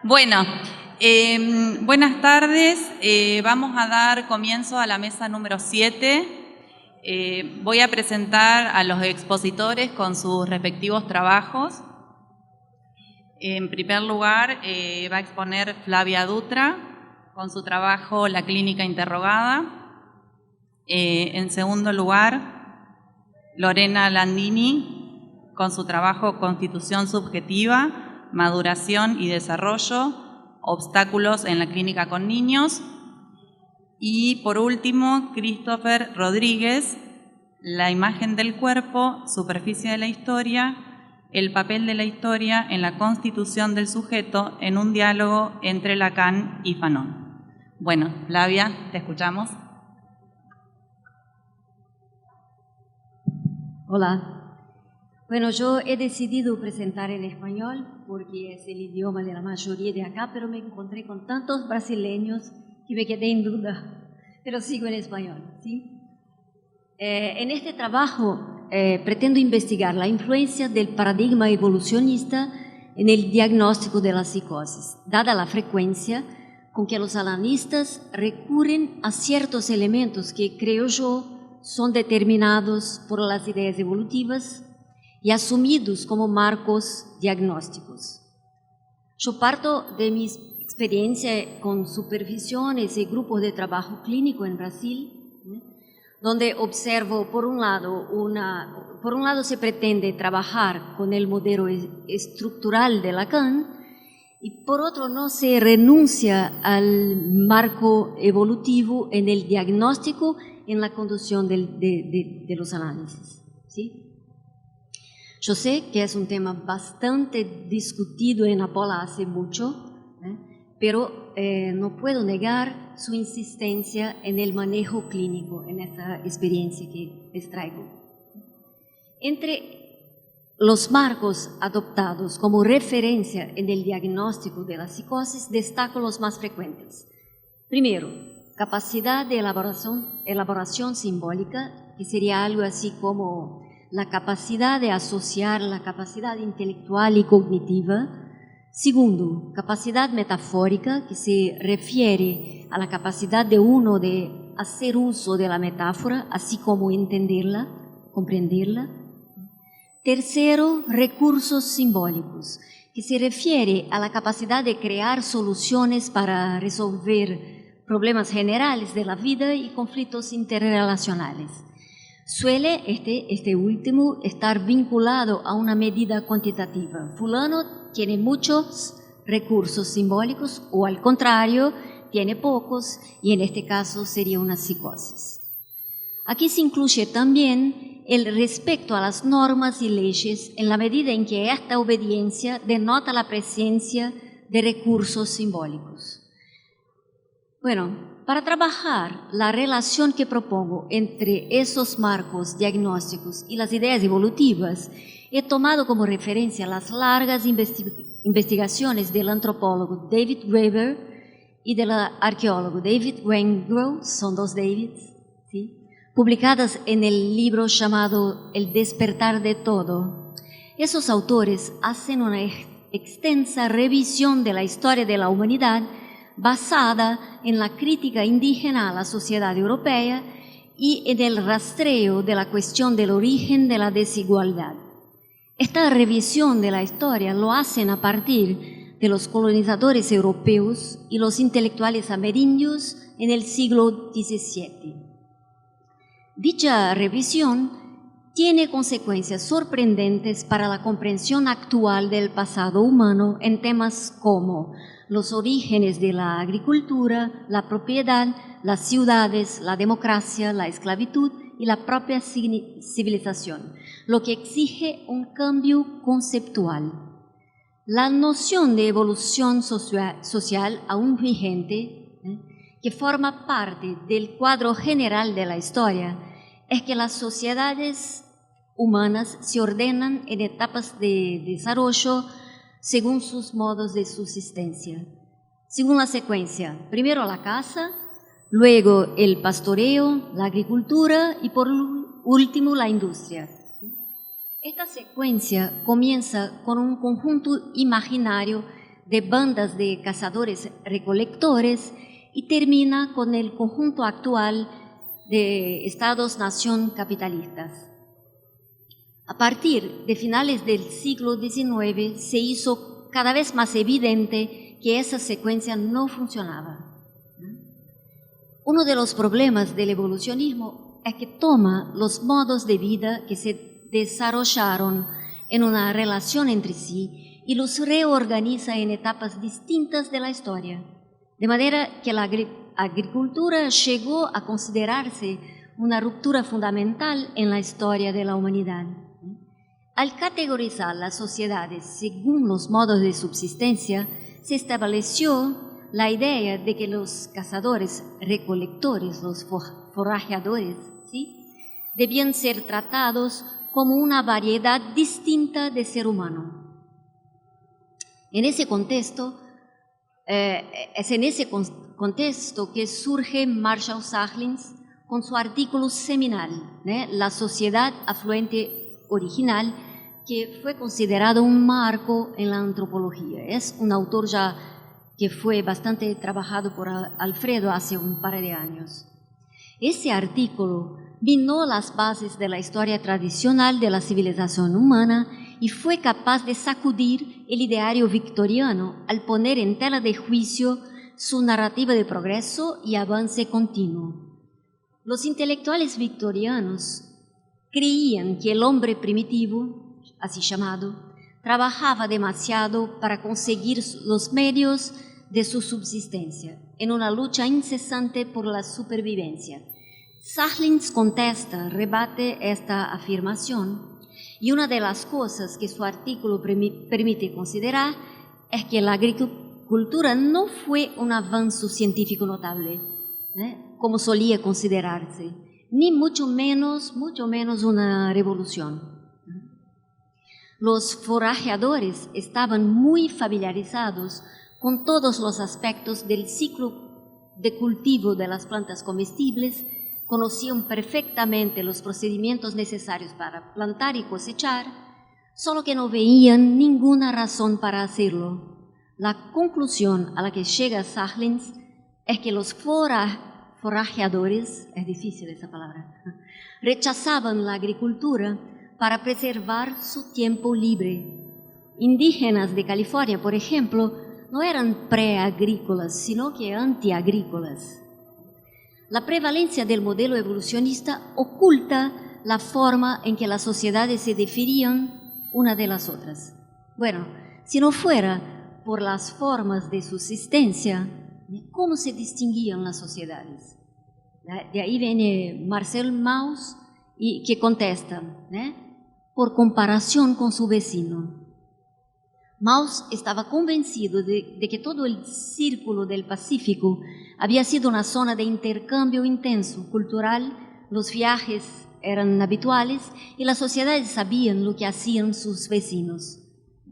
Bueno, buenas tardes. Vamos a dar comienzo a la mesa número 7. Voy a presentar a los expositores con sus respectivos trabajos. En primer lugar, va a exponer Flavia Dutra con su trabajo La clínica interrogada. En segundo lugar, Lorena Landini con su trabajo Constitución subjetiva, Maduración y desarrollo, obstáculos en la clínica con niños. Y por último, Christopher Rodríguez, La imagen del cuerpo, superficie de la historia, el papel de la historia en la constitución del sujeto en un diálogo entre Lacan y Fanon. Bueno, Flavia, te escuchamos. Hola. Bueno, yo he decidido presentar en español porque es el idioma de la mayoría de acá, pero me encontré con tantos brasileños que me quedé en duda, pero sigo en español, ¿sí? En este trabajo pretendo investigar la influencia del paradigma evolucionista en el diagnóstico de la psicosis, dada la frecuencia con que los analistas recurren a ciertos elementos que, creo yo, son determinados por las ideas evolutivas y asumidos como marcos diagnósticos. Yo parto de mi experiencia con supervisiones y grupos de trabajo clínico en Brasil, donde observo, por un lado se pretende trabajar con el modelo estructural de Lacan y por otro no se renuncia al marco evolutivo en el diagnóstico, en la conducción de los análisis, ¿sí? Yo sé que es un tema bastante discutido en Apola hace mucho, pero no puedo negar su insistencia en el manejo clínico, en esta experiencia que les traigo. Entre los marcos adoptados como referencia en el diagnóstico de la psicosis, destaco los más frecuentes. Primero, capacidad de elaboración simbólica, que sería algo así como la capacidad de asociar, la capacidad intelectual y cognitiva. Segundo, capacidad metafórica, que se refiere a la capacidad de uno de hacer uso de la metáfora, así como entenderla, comprenderla. Tercero, recursos simbólicos, que se refiere a la capacidad de crear soluciones para resolver problemas generales de la vida y conflictos interrelacionales. Suele este último estar vinculado a una medida cuantitativa. Fulano tiene muchos recursos simbólicos o al contrario, tiene pocos y en este caso sería una psicosis. Aquí se incluye también el respeto a las normas y leyes en la medida en que esta obediencia denota la presencia de recursos simbólicos. Bueno, para trabajar la relación que propongo entre esos marcos diagnósticos y las ideas evolutivas, he tomado como referencia las largas investigaciones del antropólogo David Graeber y del arqueólogo David Wengrow, son dos Davids, ¿sí?, publicadas en el libro llamado El despertar de todo. Esos autores hacen una extensa revisión de la historia de la humanidad basada en la crítica indígena a la sociedad europea y en el rastreo de la cuestión del origen de la desigualdad. Esta revisión de la historia lo hacen a partir de los colonizadores europeos y los intelectuales amerindios en el siglo XVII. Dicha revisión tiene consecuencias sorprendentes para la comprensión actual del pasado humano en temas como los orígenes de la agricultura, la propiedad, las ciudades, la democracia, la esclavitud y la propia civilización, lo que exige un cambio conceptual. La noción de evolución social aún vigente, que forma parte del cuadro general de la historia, es que las sociedades humanas se ordenan en etapas de desarrollo según sus modos de subsistencia, según la secuencia: primero la caza, luego el pastoreo, la agricultura y por último la industria. Esta secuencia comienza con un conjunto imaginario de bandas de cazadores-recolectores y termina con el conjunto actual de estados-nación capitalistas. A partir de finales del siglo XIX se hizo cada vez más evidente que esa secuencia no funcionaba. Uno de los problemas del evolucionismo es que toma los modos de vida que se desarrollaron en una relación entre sí y los reorganiza en etapas distintas de la historia, de manera que la agricultura llegó a considerarse una ruptura fundamental en la historia de la humanidad. Al categorizar las sociedades según los modos de subsistencia, se estableció la idea de que los cazadores-recolectores, los forrajeadores, ¿sí?, debían ser tratados como una variedad distinta de ser humano. En ese contexto, es en ese contexto que surge Marshall Sahlins con su artículo seminal, La sociedad afluente original, que fue considerado un marco en la antropología. Es un autor ya que fue bastante trabajado por Alfredo hace un par de años. Ese artículo minó las bases de la historia tradicional de la civilización humana y fue capaz de sacudir el ideario victoriano al poner en tela de juicio su narrativa de progreso y avance continuo. Los intelectuales victorianos creían que el hombre primitivo, así llamado, trabajaba demasiado para conseguir los medios de su subsistencia, en una lucha incesante por la supervivencia. Sahlins contesta, rebate esta afirmación, y una de las cosas que su artículo permite considerar es que la agricultura no fue un avance científico notable, como solía considerarse, ni mucho menos una revolución. Los forrajeadores estaban muy familiarizados con todos los aspectos del ciclo de cultivo de las plantas comestibles, conocían perfectamente los procedimientos necesarios para plantar y cosechar, solo que no veían ninguna razón para hacerlo. La conclusión a la que llega Sahlins es que los forrajeadores, es difícil esa palabra, rechazaban la agricultura para preservar su tiempo libre. Indígenas de California, por ejemplo, no eran preagrícolas, sino que antiagrícolas. La prevalencia del modelo evolucionista oculta la forma en que las sociedades se diferían una de las otras. Bueno, si no fuera por las formas de subsistencia, ¿cómo se distinguían las sociedades? De ahí viene Marcel Mauss, y que contesta, por comparación con su vecino. Mauss estaba convencido de que todo el círculo del Pacífico había sido una zona de intercambio intenso, cultural, los viajes eran habituales y las sociedades sabían lo que hacían sus vecinos,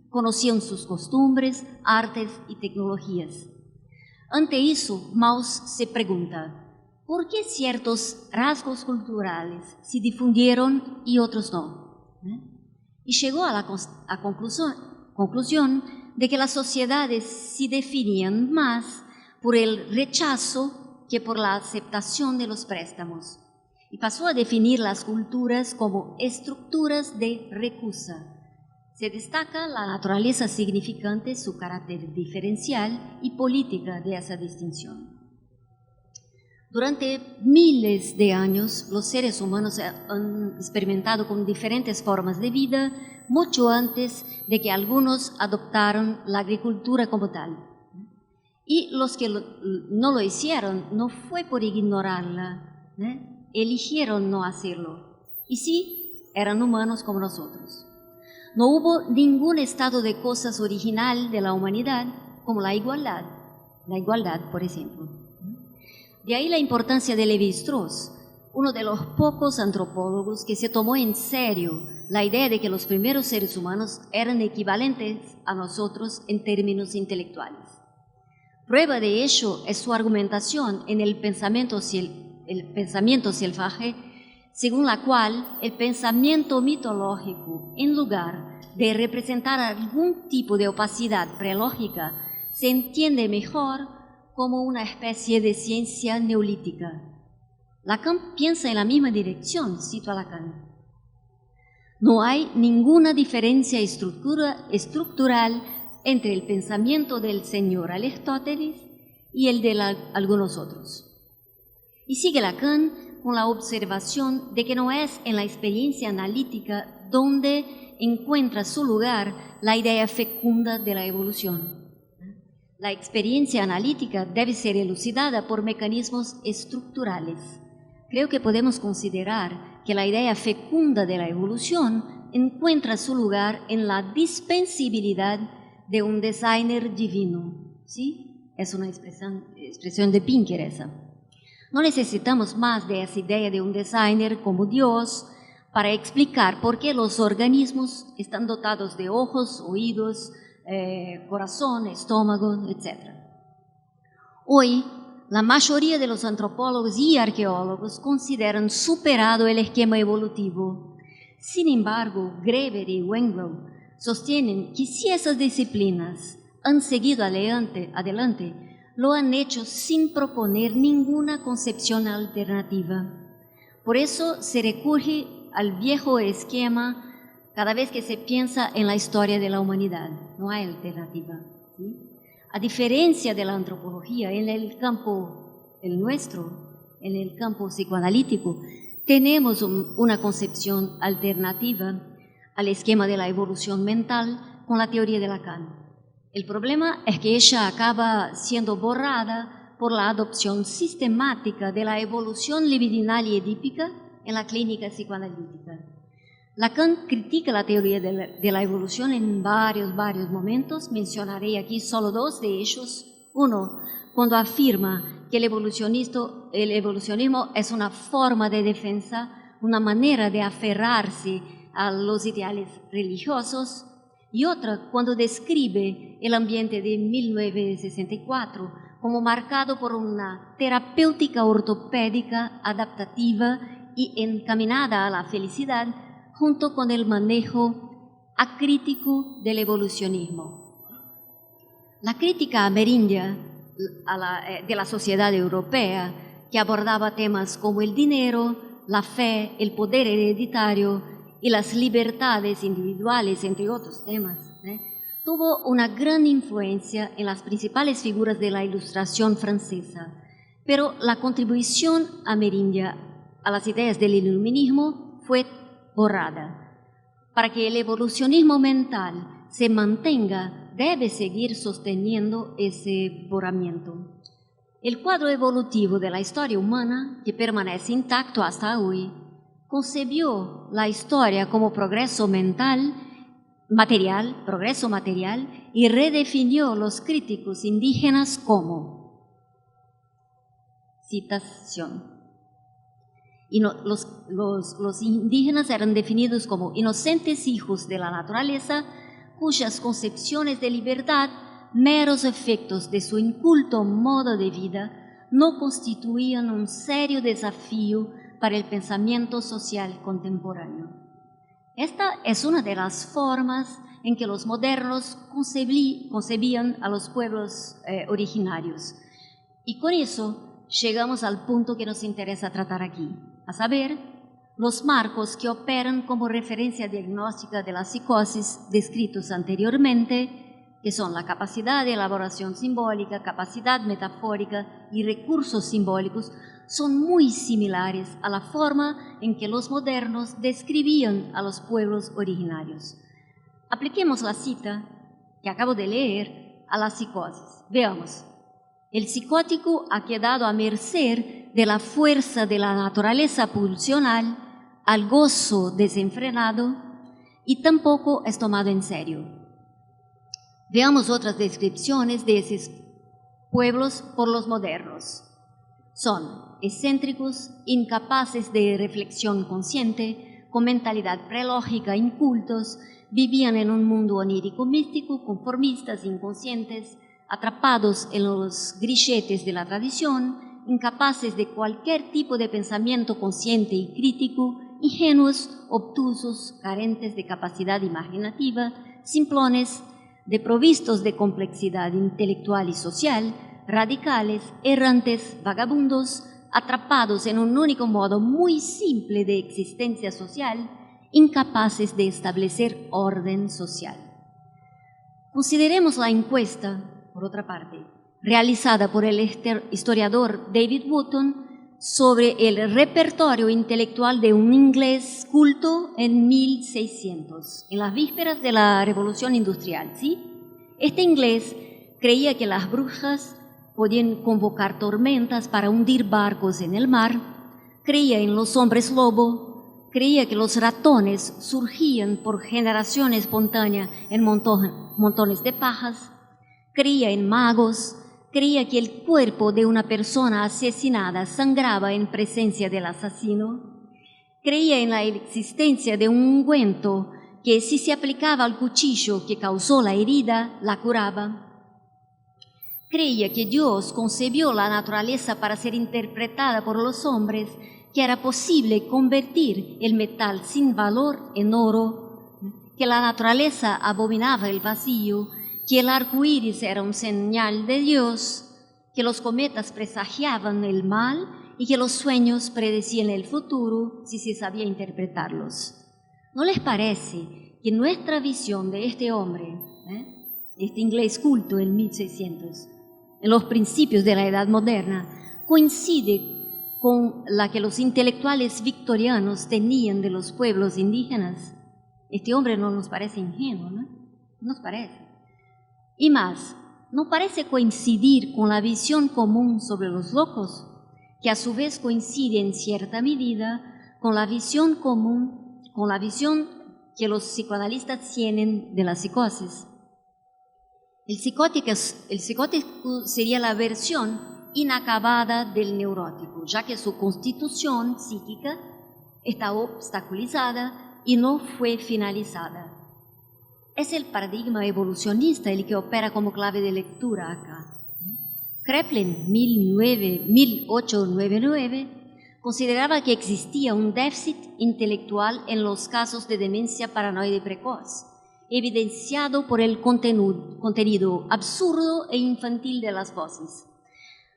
conocían sus costumbres, artes y tecnologías. Ante eso, Mauss se pregunta, ¿por qué ciertos rasgos culturales se difundieron y otros no? Y llegó a la conclusión de que las sociedades se definían más por el rechazo que por la aceptación de los préstamos. Y pasó a definir las culturas como estructuras de recusa. Se destaca la naturaleza significante, su carácter diferencial y política de esa distinción. Durante miles de años, los seres humanos han experimentado con diferentes formas de vida, mucho antes de que algunos adoptaron la agricultura como tal. Y los que no lo hicieron no fue por ignorarla, eligieron no hacerlo. Y sí, eran humanos como nosotros. No hubo ningún estado de cosas original de la humanidad como la igualdad, por ejemplo. De ahí la importancia de Lévi-Strauss, uno de los pocos antropólogos que se tomó en serio la idea de que los primeros seres humanos eran equivalentes a nosotros en términos intelectuales. Prueba de ello es su argumentación en el pensamiento salvaje, según la cual el pensamiento mitológico, en lugar de representar algún tipo de opacidad prelógica, se entiende mejor como una especie de ciencia neolítica. Lacan piensa en la misma dirección, cito a Lacan. No hay ninguna diferencia estructural entre el pensamiento del señor Aristóteles y el de algunos otros. Y sigue Lacan con la observación de que no es en la experiencia analítica donde encuentra su lugar la idea fecunda de la evolución. La experiencia analítica debe ser elucidada por mecanismos estructurales. Creo que podemos considerar que la idea fecunda de la evolución encuentra su lugar en la dispensibilidad de un designer divino. ¿Sí? Es una expresión de Pinker esa. No necesitamos más de esa idea de un designer como Dios para explicar por qué los organismos están dotados de ojos, oídos, corazón, estómago, etc. Hoy, la mayoría de los antropólogos y arqueólogos consideran superado el esquema evolutivo. Sin embargo, Greber y Wengel sostienen que si esas disciplinas han seguido adelante, lo han hecho sin proponer ninguna concepción alternativa. Por eso se recurre al viejo esquema cada vez que se piensa en la historia de la humanidad. No hay alternativa, ¿sí? A diferencia de la antropología, en el campo, el nuestro, en el campo psicoanalítico, tenemos una concepción alternativa al esquema de la evolución mental con la teoría de Lacan. El problema es que ella acaba siendo borrada por la adopción sistemática de la evolución libidinal y edípica en la clínica psicoanalítica. Lacan critica la teoría de la evolución en varios momentos. Mencionaré aquí solo dos de ellos. Uno, cuando afirma que el evolucionismo es una forma de defensa, una manera de aferrarse a los ideales religiosos. Y otra, cuando describe el ambiente de 1964 como marcado por una terapéutica ortopédica adaptativa y encaminada a la felicidad, junto con el manejo acrítico del evolucionismo. La crítica amerindia de la sociedad europea, que abordaba temas como el dinero, la fe, el poder hereditario y las libertades individuales, entre otros temas, tuvo una gran influencia en las principales figuras de la Ilustración francesa, pero la contribución amerindia a las ideas del iluminismo fue borrada. Para que el evolucionismo mental se mantenga, debe seguir sosteniendo ese borramiento. El cuadro evolutivo de la historia humana, que permanece intacto hasta hoy, concebió la historia como progreso material, y redefinió los críticos indígenas como, citación, los indígenas eran definidos como inocentes hijos de la naturaleza, cuyas concepciones de libertad, meros efectos de su inculto modo de vida, no constituían un serio desafío para el pensamiento social contemporáneo. Esta es una de las formas en que los modernos concebían a los pueblos originarios. Y con eso llegamos al punto que nos interesa tratar aquí, a saber, los marcos que operan como referencia diagnóstica de la psicosis descritos anteriormente, que son la capacidad de elaboración simbólica, capacidad metafórica y recursos simbólicos, son muy similares a la forma en que los modernos describían a los pueblos originarios. Apliquemos la cita que acabo de leer a la psicosis. Veamos. El psicótico ha quedado a merced de la fuerza de la naturaleza pulsional, al gozo desenfrenado, y tampoco es tomado en serio. Veamos otras descripciones de esos pueblos por los modernos. Son excéntricos, incapaces de reflexión consciente, con mentalidad prelógica, incultos, vivían en un mundo onírico místico, conformistas, inconscientes, atrapados en los grilletes de la tradición, incapaces de cualquier tipo de pensamiento consciente y crítico, ingenuos, obtusos, carentes de capacidad imaginativa, simplones, desprovistos de complejidad intelectual y social, radicales, errantes, vagabundos, atrapados en un único modo muy simple de existencia social, incapaces de establecer orden social. Consideremos la encuesta, por otra parte, realizada por el historiador David Wootton sobre el repertorio intelectual de un inglés culto en 1600, en las vísperas de la Revolución Industrial, ¿sí? Este inglés creía que las brujas podían convocar tormentas para hundir barcos en el mar, creía en los hombres lobo, creía que los ratones surgían por generación espontánea en montones de pajas, creía en magos, creía que el cuerpo de una persona asesinada sangraba en presencia del asesino, creía en la existencia de un ungüento que si se aplicaba al cuchillo que causó la herida, la curaba. Creía que Dios concebió la naturaleza para ser interpretada por los hombres, que era posible convertir el metal sin valor en oro, que la naturaleza abominaba el vacío, que el arco iris era un señal de Dios, que los cometas presagiaban el mal y que los sueños predecían el futuro si se sabía interpretarlos. ¿No les parece que nuestra visión de este hombre, este inglés culto en 1600, en los principios de la Edad Moderna, coincide con la que los intelectuales victorianos tenían de los pueblos indígenas? Este hombre no nos parece ingenuo, ¿no? Nos parece. Y más, ¿no parece coincidir con la visión común sobre los locos, que a su vez coincide en cierta medida con la visión común, con la visión que los psicoanalistas tienen de la psicosis? El psicótico sería la versión inacabada del neurótico, ya que su constitución psíquica está obstaculizada y no fue finalizada. Es el paradigma evolucionista el que opera como clave de lectura acá. Kraepelin, 1899, consideraba que existía un déficit intelectual en los casos de demencia paranoide precoz, evidenciado por el contenido absurdo e infantil de las voces.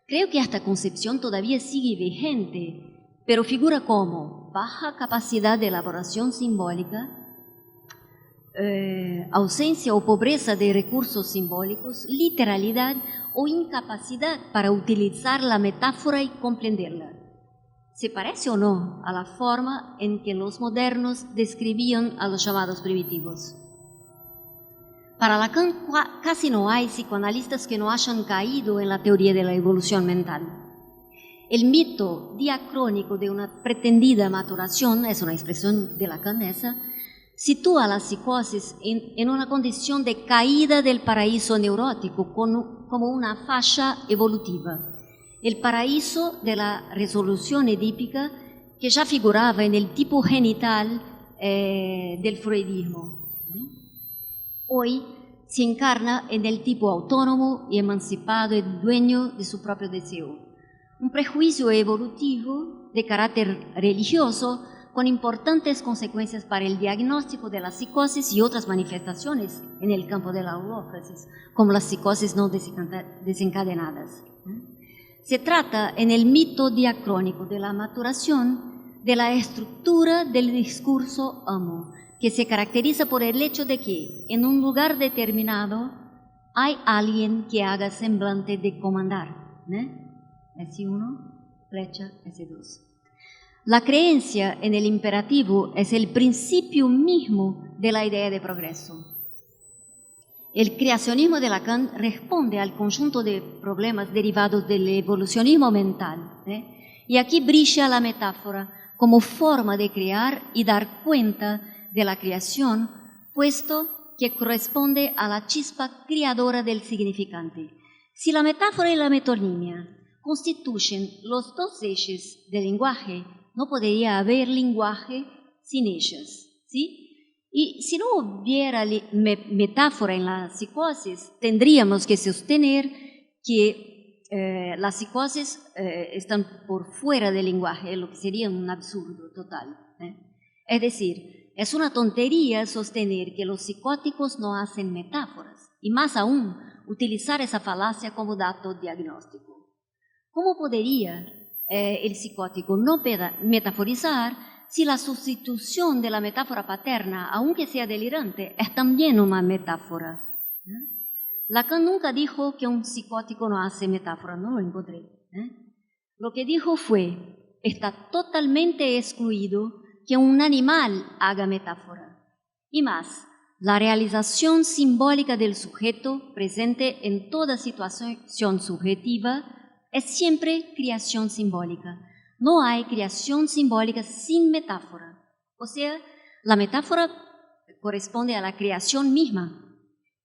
Creo que esta concepción todavía sigue vigente, pero figura como baja capacidad de elaboración simbólica, ausencia o pobreza de recursos simbólicos, literalidad o incapacidad para utilizar la metáfora y comprenderla. ¿Se parece o no a la forma en que los modernos describían a los llamados primitivos? Para Lacan casi no hay psicoanalistas que no hayan caído en la teoría de la evolución mental. El mito diacrónico de una pretendida maturación, es una expresión de Lacan esa, sitúa la psicosis en una condición de caída del paraíso neurótico como una falla evolutiva. El paraíso de la resolución edípica que ya figuraba en el tipo genital del freudismo. Hoy se encarna en el tipo autónomo y emancipado y dueño de su propio deseo. Un prejuicio evolutivo de carácter religioso con importantes consecuencias para el diagnóstico de la psicosis y otras manifestaciones en el campo de la aurófrasis, como las psicosis no desencadenadas. Se trata en el mito diacrónico de la maturación de la estructura del discurso amo, que se caracteriza por el hecho de que en un lugar determinado hay alguien que haga semblante de comandar. S1, flecha, S2. La creencia en el imperativo es el principio mismo de la idea de progreso. El creacionismo de Lacan responde al conjunto de problemas derivados del evolucionismo mental. Y aquí brilla la metáfora como forma de crear y dar cuenta de la creación, puesto que corresponde a la chispa creadora del significante. Si la metáfora y la metonimia constituyen los dos ejes del lenguaje, no podría haber lenguaje sin ellas, ¿sí? Y si no hubiera metáfora en la psicosis, tendríamos que sostener que las psicosis están por fuera del lenguaje, lo que sería un absurdo total. Es decir, es una tontería sostener que los psicóticos no hacen metáforas y más aún, utilizar esa falacia como dato diagnóstico. ¿Cómo podría el psicótico no metaforizar si la sustitución de la metáfora paterna, aunque sea delirante, es también una metáfora? Lacan nunca dijo que un psicótico no hace metáfora, no lo encontré. Lo que dijo fue, está totalmente excluido que un animal haga metáfora. Y más, la realización simbólica del sujeto presente en toda situación subjetiva es siempre creación simbólica. No hay creación simbólica sin metáfora. O sea, la metáfora corresponde a la creación misma.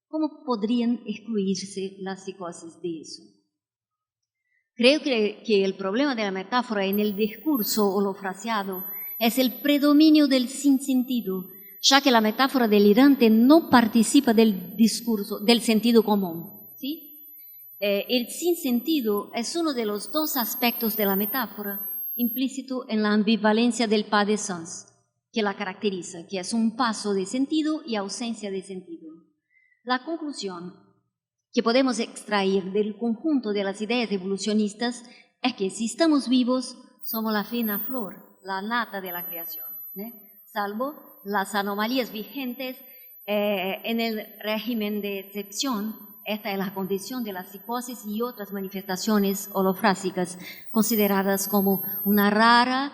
¿Cómo podrían excluirse las psicosis de eso? Creo que el problema de la metáfora en el discurso holofraseado es el predominio del sinsentido, ya que la metáfora delirante no participa del discurso, del sentido común. ¿Sí? El sinsentido es uno de los dos aspectos de la metáfora implícito en la ambivalencia del pas de sens, que la caracteriza, que es un paso de sentido y ausencia de sentido. La conclusión que podemos extraer del conjunto de las ideas evolucionistas es que si estamos vivos, somos la fina flor, la nata de la creación, salvo las anomalías vigentes en el régimen de excepción. Esta es la condición de la psicosis y otras manifestaciones holofrásicas consideradas como una rara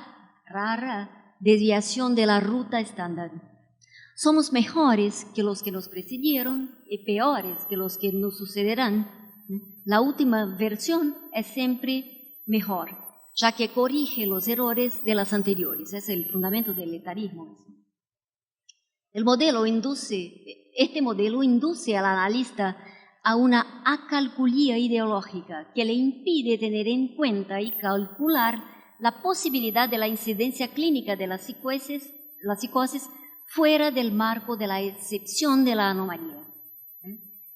desviación de la ruta estándar. Somos mejores que los que nos precedieron y peores que los que nos sucederán. La última versión es siempre mejor, ya que corrige los errores de las anteriores. Es el fundamento del etarismo. Este modelo induce al analista a una acalculía ideológica que le impide tener en cuenta y calcular la posibilidad de la incidencia clínica de la psicosis fuera del marco de la excepción de la anomalía.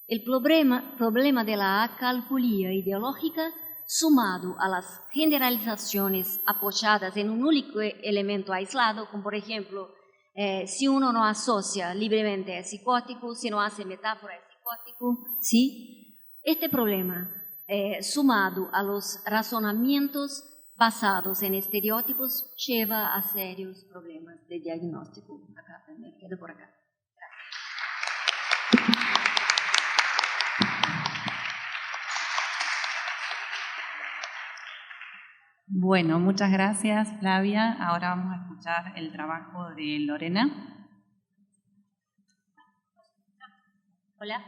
El problema de la acalculía ideológica, sumado a las generalizaciones apoyadas en un único elemento aislado, como por ejemplo, si uno no asocia libremente es psicótico, si no hace metáfora es psicótico, ¿sí? Este problema, sumado a los razonamientos basados en estereotipos, lleva a serios problemas de diagnóstico. Acá, me quedo por acá. Bueno, muchas gracias, Flavia. Ahora vamos a escuchar el trabajo de Lorena. Hola.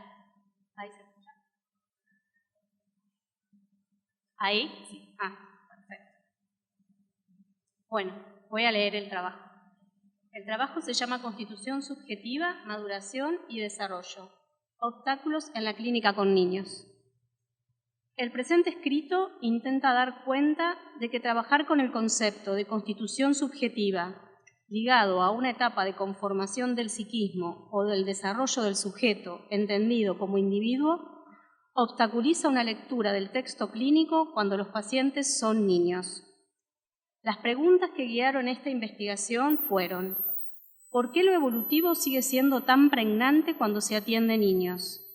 ¿Ahí se escucha? ¿Ahí? Sí. Perfecto. Bueno, voy a leer el trabajo. El trabajo se llama Constitución Subjetiva, Maduración y Desarrollo. Obstáculos en la clínica con niños. El presente escrito intenta dar cuenta de que trabajar con el concepto de constitución subjetiva ligado a una etapa de conformación del psiquismo o del desarrollo del sujeto entendido como individuo obstaculiza una lectura del texto clínico cuando los pacientes son niños. Las preguntas que guiaron esta investigación fueron: ¿por qué lo evolutivo sigue siendo tan pregnante cuando se atiende niños?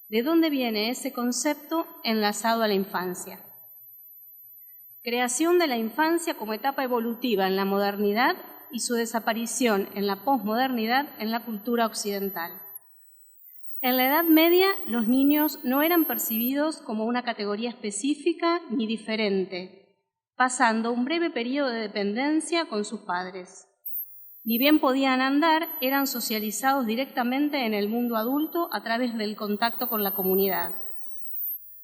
¿De dónde viene ese concepto enlazado a la infancia? Creación de la infancia como etapa evolutiva en la modernidad y su desaparición en la posmodernidad en la cultura occidental. En la Edad Media, los niños no eran percibidos como una categoría específica ni diferente, pasando un breve periodo de dependencia con sus padres. Ni bien podían andar, eran socializados directamente en el mundo adulto a través del contacto con la comunidad.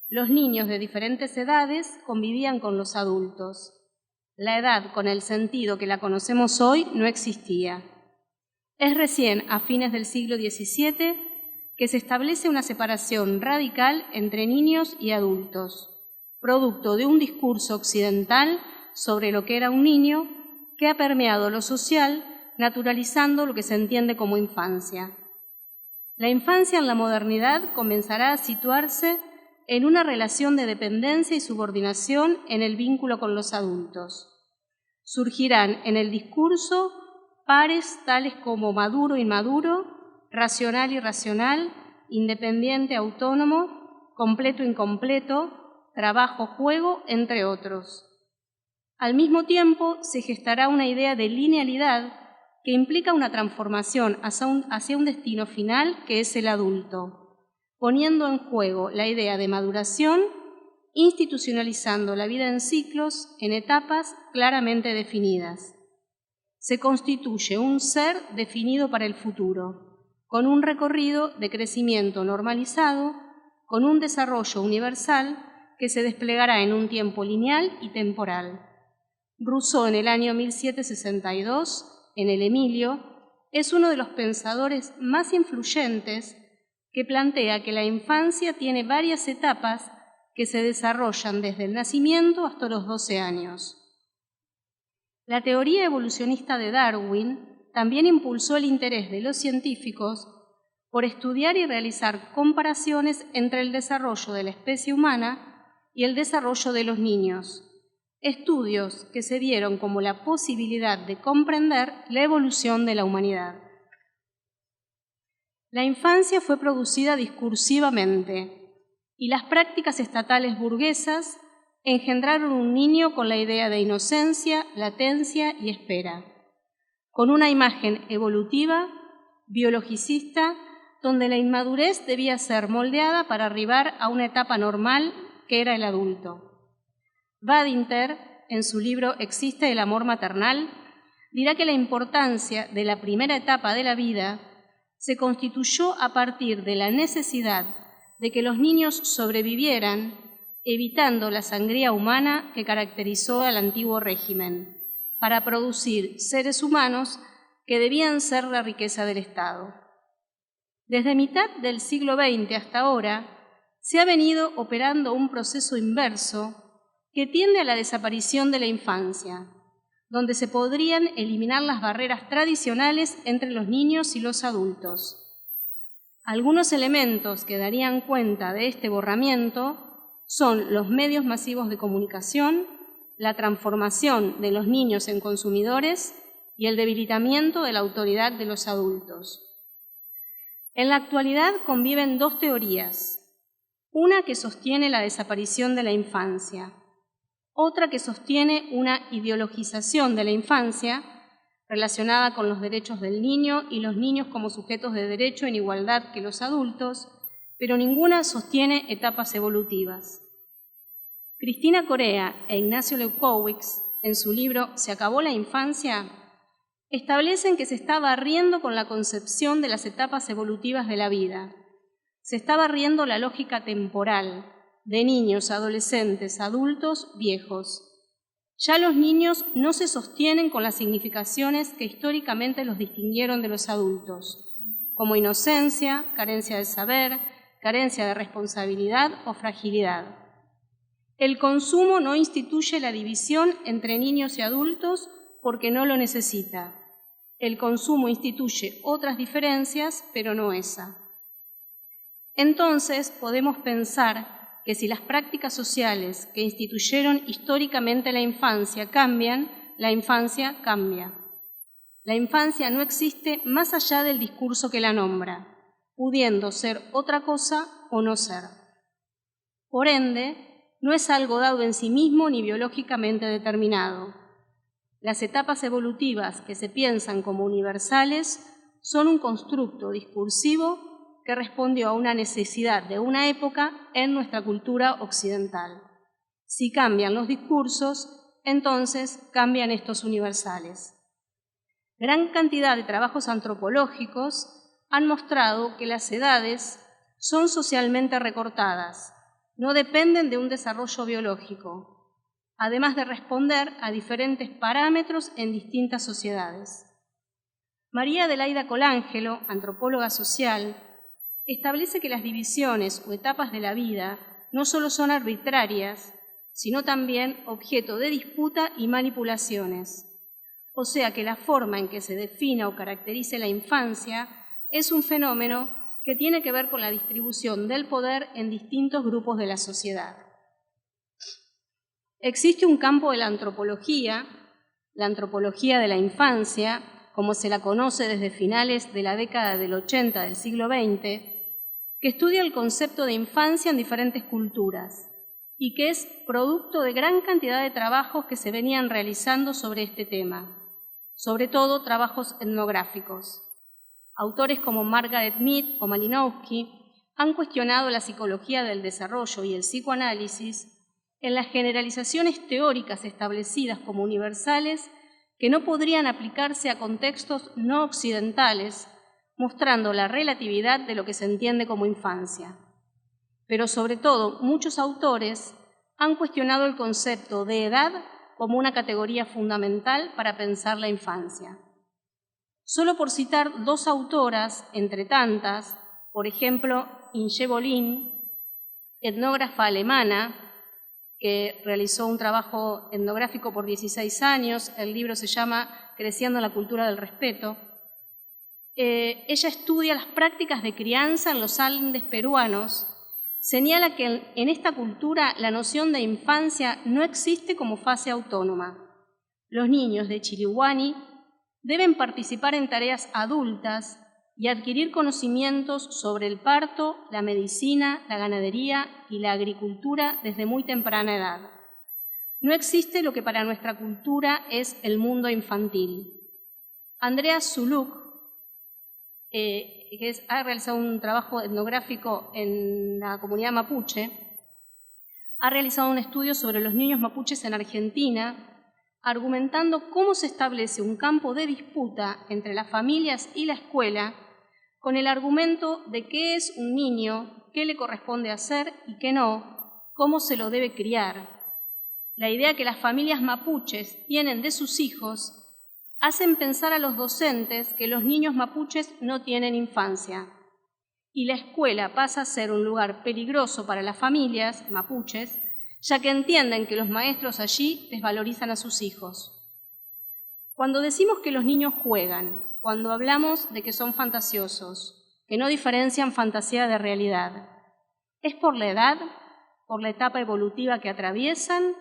Los niños de diferentes edades convivían con los adultos. La edad con el sentido que la conocemos hoy no existía. Es recién a fines del siglo XVII que se establece una separación radical entre niños y adultos, producto de un discurso occidental sobre lo que era un niño que ha permeado lo social, naturalizando lo que se entiende como infancia. La infancia en la modernidad comenzará a situarse en una relación de dependencia y subordinación en el vínculo con los adultos. Surgirán en el discurso pares tales como maduro-inmaduro, racional-irracional, independiente, autónomo, completo, incompleto, trabajo, juego, entre otros. Al mismo tiempo, se gestará una idea de linealidad que implica una transformación hacia un destino final que es el adulto, poniendo en juego la idea de maduración, institucionalizando la vida en ciclos, en etapas claramente definidas. Se constituye un ser definido para el futuro, con un recorrido de crecimiento normalizado, con un desarrollo universal que se desplegará en un tiempo lineal y temporal. Rousseau, en el año 1762, en el Emilio, es uno de los pensadores más influyentes que plantea que la infancia tiene varias etapas que se desarrollan desde el nacimiento hasta los 12 años. La teoría evolucionista de Darwin también impulsó el interés de los científicos por estudiar y realizar comparaciones entre el desarrollo de la especie humana y el desarrollo de los niños, estudios que se dieron como la posibilidad de comprender la evolución de la humanidad. La infancia fue producida discursivamente y las prácticas estatales burguesas engendraron un niño con la idea de inocencia, latencia y espera, con una imagen evolutiva, biologicista, donde la inmadurez debía ser moldeada para arribar a una etapa normal que era el adulto. Badinter, en su libro Existe el amor maternal, dirá que la importancia de la primera etapa de la vida se constituyó a partir de la necesidad de que los niños sobrevivieran, evitando la sangría humana que caracterizó al antiguo régimen, para producir seres humanos que debían ser la riqueza del Estado. Desde mitad del siglo XX hasta ahora, se ha venido operando un proceso inverso que tiende a la desaparición de la infancia, donde se podrían eliminar las barreras tradicionales entre los niños y los adultos. Algunos elementos que darían cuenta de este borramiento son los medios masivos de comunicación, la transformación de los niños en consumidores y el debilitamiento de la autoridad de los adultos. En la actualidad conviven dos teorías, una que sostiene la desaparición de la infancia, otra que sostiene una ideologización de la infancia relacionada con los derechos del niño y los niños como sujetos de derecho en igualdad que los adultos, pero ninguna sostiene etapas evolutivas. Cristina Corea e Ignacio Leucowicz, en su libro ¿Se acabó la infancia?, establecen que se está barriendo con la concepción de las etapas evolutivas de la vida. Se está barriendo la lógica temporal de niños, adolescentes, adultos, viejos. Ya los niños no se sostienen con las significaciones que históricamente los distinguieron de los adultos, como inocencia, carencia de saber, carencia de responsabilidad o fragilidad. El consumo no instituye la división entre niños y adultos porque no lo necesita. El consumo instituye otras diferencias, pero no esa. Entonces podemos pensar que si las prácticas sociales que instituyeron históricamente la infancia cambian, la infancia cambia. La infancia no existe más allá del discurso que la nombra, pudiendo ser otra cosa o no ser. Por ende, no es algo dado en sí mismo ni biológicamente determinado. Las etapas evolutivas que se piensan como universales son un constructo discursivo que respondió a una necesidad de una época en nuestra cultura occidental. Si cambian los discursos, entonces cambian estos universales. Gran cantidad de trabajos antropológicos han mostrado que las edades son socialmente recortadas, no dependen de un desarrollo biológico, además de responder a diferentes parámetros en distintas sociedades. María Adelaida Colangelo, antropóloga social, establece que las divisiones o etapas de la vida no solo son arbitrarias, sino también objeto de disputa y manipulaciones. O sea que la forma en que se defina o caracterice la infancia es un fenómeno que tiene que ver con la distribución del poder en distintos grupos de la sociedad. Existe un campo de la antropología de la infancia, como se la conoce desde finales de la década del 80 del siglo XX, que estudia el concepto de infancia en diferentes culturas y que es producto de gran cantidad de trabajos que se venían realizando sobre este tema, sobre todo trabajos etnográficos. Autores como Margaret Mead o Malinowski han cuestionado la psicología del desarrollo y el psicoanálisis en las generalizaciones teóricas establecidas como universales que no podrían aplicarse a contextos no occidentales, mostrando la relatividad de lo que se entiende como infancia. Pero sobre todo, muchos autores han cuestionado el concepto de edad como una categoría fundamental para pensar la infancia. Solo por citar dos autoras, entre tantas, por ejemplo, Inge Bollin, etnógrafa alemana, que realizó un trabajo etnográfico por 16 años, el libro se llama Creciendo en la cultura del respeto. Ella estudia las prácticas de crianza en los Andes peruanos, señala que en esta cultura la noción de infancia no existe como fase autónoma. Los niños de Chilihuani deben participar en tareas adultas y adquirir conocimientos sobre el parto, la medicina, la ganadería y la agricultura desde muy temprana edad. No existe lo que para nuestra cultura es el mundo infantil. Andreas Zuluk, ha realizado un trabajo etnográfico en la comunidad mapuche, ha realizado un estudio sobre los niños mapuches en Argentina, argumentando cómo se establece un campo de disputa entre las familias y la escuela con el argumento de qué es un niño, qué le corresponde hacer y qué no, cómo se lo debe criar. La idea que las familias mapuches tienen de sus hijos hacen pensar a los docentes que los niños mapuches no tienen infancia y la escuela pasa a ser un lugar peligroso para las familias mapuches, ya que entienden que los maestros allí desvalorizan a sus hijos. Cuando decimos que los niños juegan, cuando hablamos de que son fantasiosos, que no diferencian fantasía de realidad, ¿es por la edad, por la etapa evolutiva que atraviesan,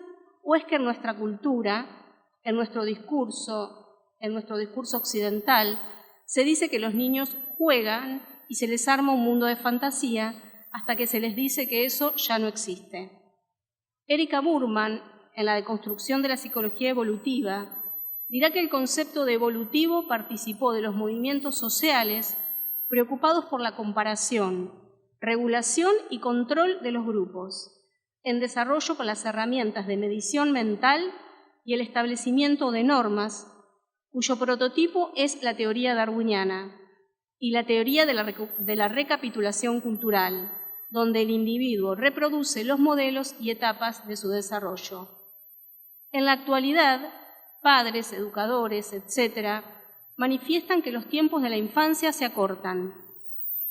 o es que en nuestra cultura, en nuestro discurso occidental, se dice que los niños juegan y se les arma un mundo de fantasía hasta que se les dice que eso ya no existe? Erika Burman, en la deconstrucción de la psicología evolutiva, dirá que el concepto de evolutivo participó de los movimientos sociales preocupados por la comparación, regulación y control de los grupos, en desarrollo con las herramientas de medición mental y el establecimiento de normas, cuyo prototipo es la teoría darwiniana y la teoría de la recapitulación cultural, donde el individuo reproduce los modelos y etapas de su desarrollo. En la actualidad, padres, educadores, etc., manifiestan que los tiempos de la infancia se acortan.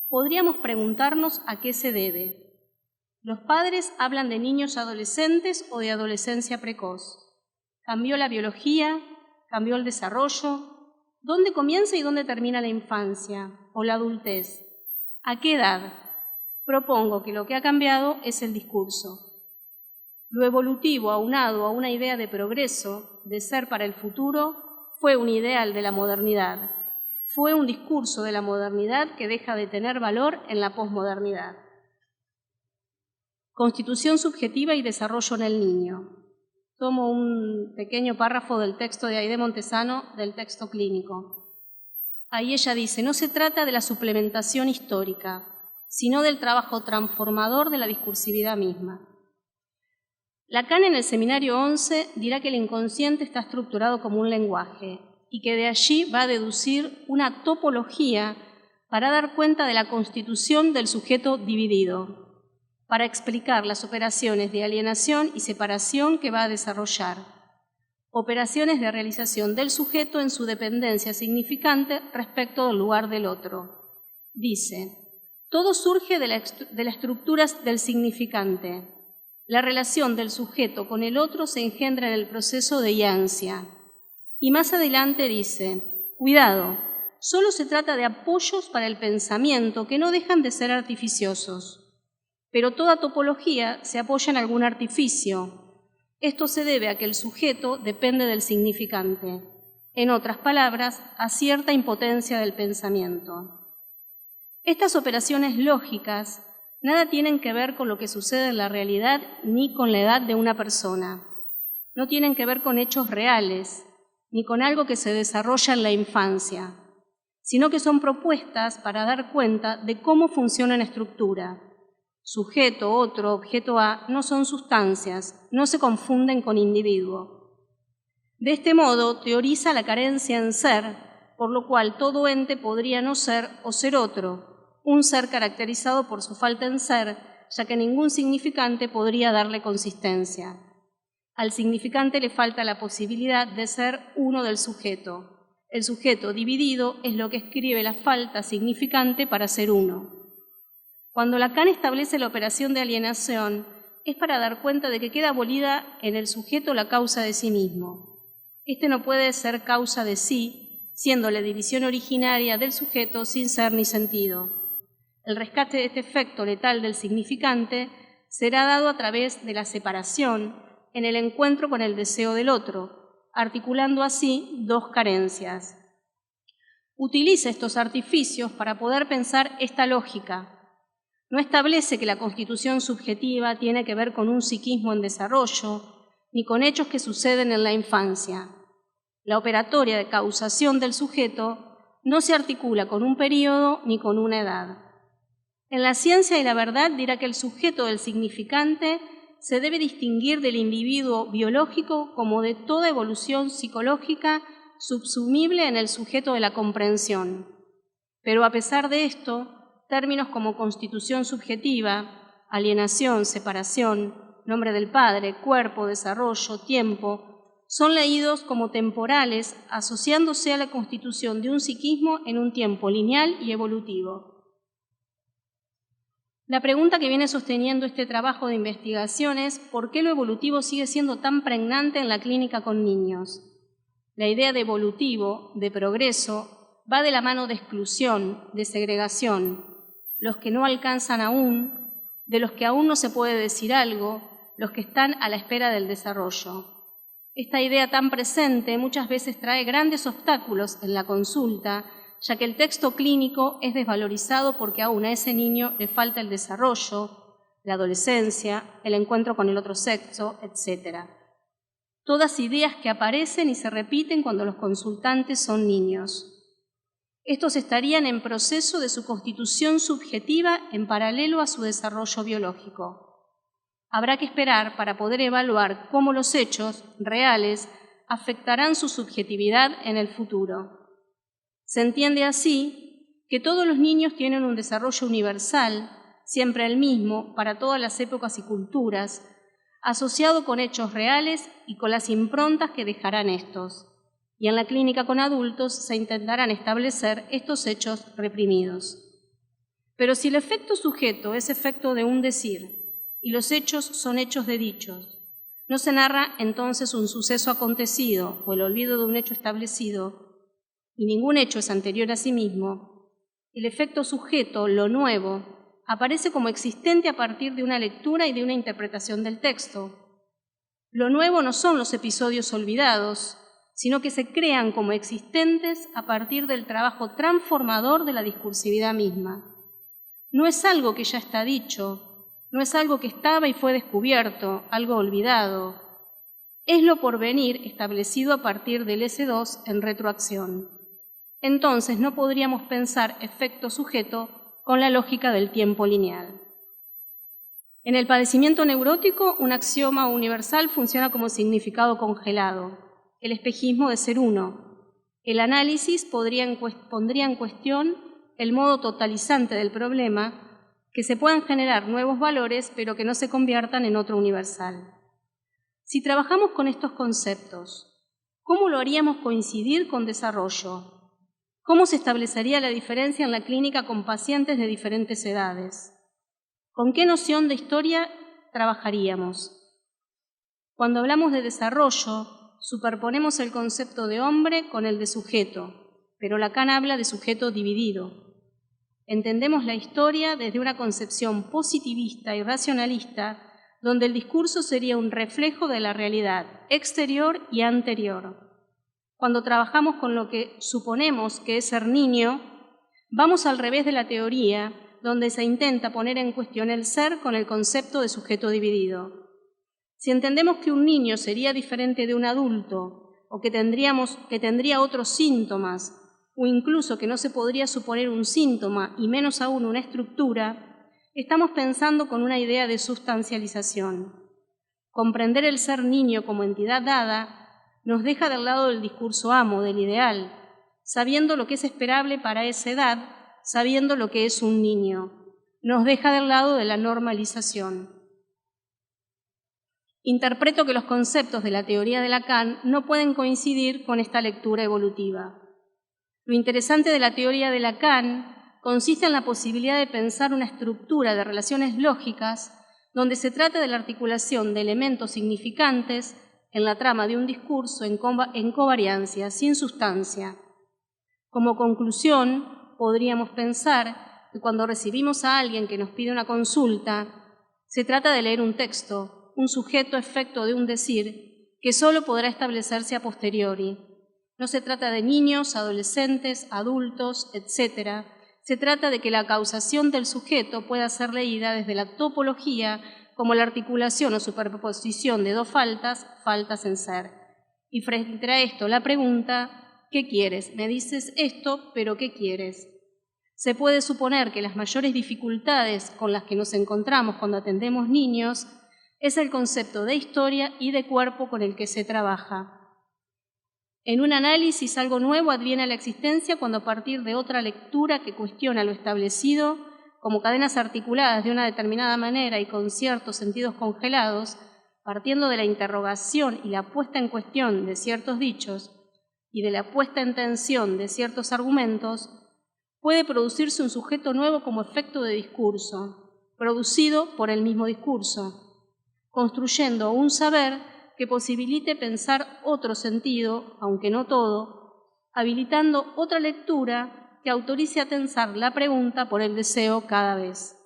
Podríamos preguntarnos a qué se debe. Los padres hablan de niños adolescentes o de adolescencia precoz. ¿Cambió la biología? ¿Cambió el desarrollo? ¿Dónde comienza y dónde termina la infancia o la adultez? ¿A qué edad? Propongo que lo que ha cambiado es el discurso. Lo evolutivo aunado a una idea de progreso, de ser para el futuro, fue un ideal de la modernidad. Fue un discurso de la modernidad que deja de tener valor en la posmodernidad. Constitución subjetiva y desarrollo en el niño. Tomo un pequeño párrafo del texto de Aide Montesano, del texto clínico. Ahí ella dice: no se trata de la suplementación histórica, sino del trabajo transformador de la discursividad misma. Lacan en el Seminario 11 dirá que el inconsciente está estructurado como un lenguaje y que de allí va a deducir una topología para dar cuenta de la constitución del sujeto dividido, para explicar las operaciones de alienación y separación que va a desarrollar, operaciones de realización del sujeto en su dependencia significante respecto del lugar del otro. Dice: todo surge de la estructura del significante. La relación del sujeto con el otro se engendra en el proceso de iancia. Y más adelante dice: cuidado, solo se trata de apoyos para el pensamiento que no dejan de ser artificiosos. Pero toda topología se apoya en algún artificio. Esto se debe a que el sujeto depende del significante. En otras palabras, a cierta impotencia del pensamiento. Estas operaciones lógicas nada tienen que ver con lo que sucede en la realidad ni con la edad de una persona. No tienen que ver con hechos reales, ni con algo que se desarrolla en la infancia, sino que son propuestas para dar cuenta de cómo funciona en estructura. Sujeto, otro, objeto A no son sustancias, no se confunden con individuo. De este modo, teoriza la carencia en ser, por lo cual todo ente podría no ser o ser otro, un ser caracterizado por su falta en ser, ya que ningún significante podría darle consistencia. Al significante le falta la posibilidad de ser uno del sujeto. El sujeto dividido es lo que escribe la falta significante para ser uno. Cuando Lacan establece la operación de alienación, es para dar cuenta de que queda abolida en el sujeto la causa de sí mismo. Este no puede ser causa de sí, siendo la división originaria del sujeto sin ser ni sentido. El rescate de este efecto letal del significante será dado a través de la separación en el encuentro con el deseo del otro, articulando así dos carencias. Utiliza estos artificios para poder pensar esta lógica. No establece que la constitución subjetiva tiene que ver con un psiquismo en desarrollo, ni con hechos que suceden en la infancia. La operatoria de causación del sujeto no se articula con un período ni con una edad. En la ciencia y la verdad dirá que el sujeto del significante se debe distinguir del individuo biológico como de toda evolución psicológica subsumible en el sujeto de la comprensión. Pero a pesar de esto, términos como constitución subjetiva, alienación, separación, nombre del padre, cuerpo, desarrollo, tiempo, son leídos como temporales, asociándose a la constitución de un psiquismo en un tiempo lineal y evolutivo. La pregunta que viene sosteniendo este trabajo de investigación es ¿por qué lo evolutivo sigue siendo tan pregnante en la clínica con niños? La idea de evolutivo, de progreso, va de la mano de exclusión, de segregación, los que no alcanzan aún, de los que aún no se puede decir algo, los que están a la espera del desarrollo. Esta idea tan presente muchas veces trae grandes obstáculos en la consulta, ya que el texto clínico es desvalorizado porque aún a ese niño le falta el desarrollo, la adolescencia, el encuentro con el otro sexo, etc. Todas ideas que aparecen y se repiten cuando los consultantes son niños. Estos estarían en proceso de su constitución subjetiva en paralelo a su desarrollo biológico. Habrá que esperar para poder evaluar cómo los hechos reales afectarán su subjetividad en el futuro. Se entiende así que todos los niños tienen un desarrollo universal, siempre el mismo, para todas las épocas y culturas, asociado con hechos reales y con las improntas que dejarán estos. Y en la clínica con adultos se intentarán establecer estos hechos reprimidos. Pero si el efecto sujeto es efecto de un decir y los hechos son hechos de dichos, no se narra entonces un suceso acontecido o el olvido de un hecho establecido, y ningún hecho es anterior a sí mismo, el efecto sujeto, lo nuevo, aparece como existente a partir de una lectura y de una interpretación del texto. Lo nuevo no son los episodios olvidados, sino que se crean como existentes a partir del trabajo transformador de la discursividad misma. No es algo que ya está dicho, no es algo que estaba y fue descubierto, algo olvidado. Es lo porvenir establecido a partir del S2 en retroacción. Entonces no podríamos pensar efecto sujeto con la lógica del tiempo lineal. En el padecimiento neurótico, un axioma universal funciona como significado congelado, el espejismo de ser uno. El análisis pondría en cuestión el modo totalizante del problema, que se puedan generar nuevos valores, pero que no se conviertan en otro universal. Si trabajamos con estos conceptos, ¿cómo lo haríamos coincidir con desarrollo? ¿Cómo se establecería la diferencia en la clínica con pacientes de diferentes edades? ¿Con qué noción de historia trabajaríamos? Cuando hablamos de desarrollo, superponemos el concepto de hombre con el de sujeto, pero Lacan habla de sujeto dividido. Entendemos la historia desde una concepción positivista y racionalista, donde el discurso sería un reflejo de la realidad exterior y anterior. Cuando trabajamos con lo que suponemos que es ser niño, Vamos al revés de la teoría, donde se intenta poner en cuestión el ser con el concepto de sujeto dividido. Si entendemos que un niño sería diferente de un adulto, o que tendría otros síntomas, o incluso que no se podría suponer un síntoma y menos aún una estructura, estamos pensando con una idea de sustancialización. Comprender el ser niño como entidad dada nos deja del lado del discurso amo, del ideal, sabiendo lo que es esperable para esa edad, sabiendo lo que es un niño. Nos deja del lado de la normalización. Interpreto que los conceptos de la teoría de Lacan no pueden coincidir con esta lectura evolutiva. Lo interesante de la teoría de Lacan consiste en la posibilidad de pensar una estructura de relaciones lógicas donde se trata de la articulación de elementos significantes en la trama de un discurso en covariancia, sin sustancia. Como conclusión, podríamos pensar que cuando recibimos a alguien que nos pide una consulta, se trata de leer un texto, un sujeto-efecto de un decir que solo podrá establecerse a posteriori. No se trata de niños, adolescentes, adultos, etc. Se trata de que la causación del sujeto pueda ser leída desde la topología como la articulación o superposición de dos faltas en ser. Y frente a esto, la pregunta, ¿qué quieres? Me dices esto, pero ¿qué quieres? Se puede suponer que las mayores dificultades con las que nos encontramos cuando atendemos niños es el concepto de historia y de cuerpo con el que se trabaja. En un análisis, algo nuevo adviene a la existencia cuando a partir de otra lectura que cuestiona lo establecido, como cadenas articuladas de una determinada manera y con ciertos sentidos congelados, partiendo de la interrogación y la puesta en cuestión de ciertos dichos y de la puesta en tensión de ciertos argumentos, puede producirse un sujeto nuevo como efecto de discurso, producido por el mismo discurso, construyendo un saber que posibilite pensar otro sentido, aunque no todo, habilitando otra lectura que autorice a tensar la pregunta por el deseo cada vez.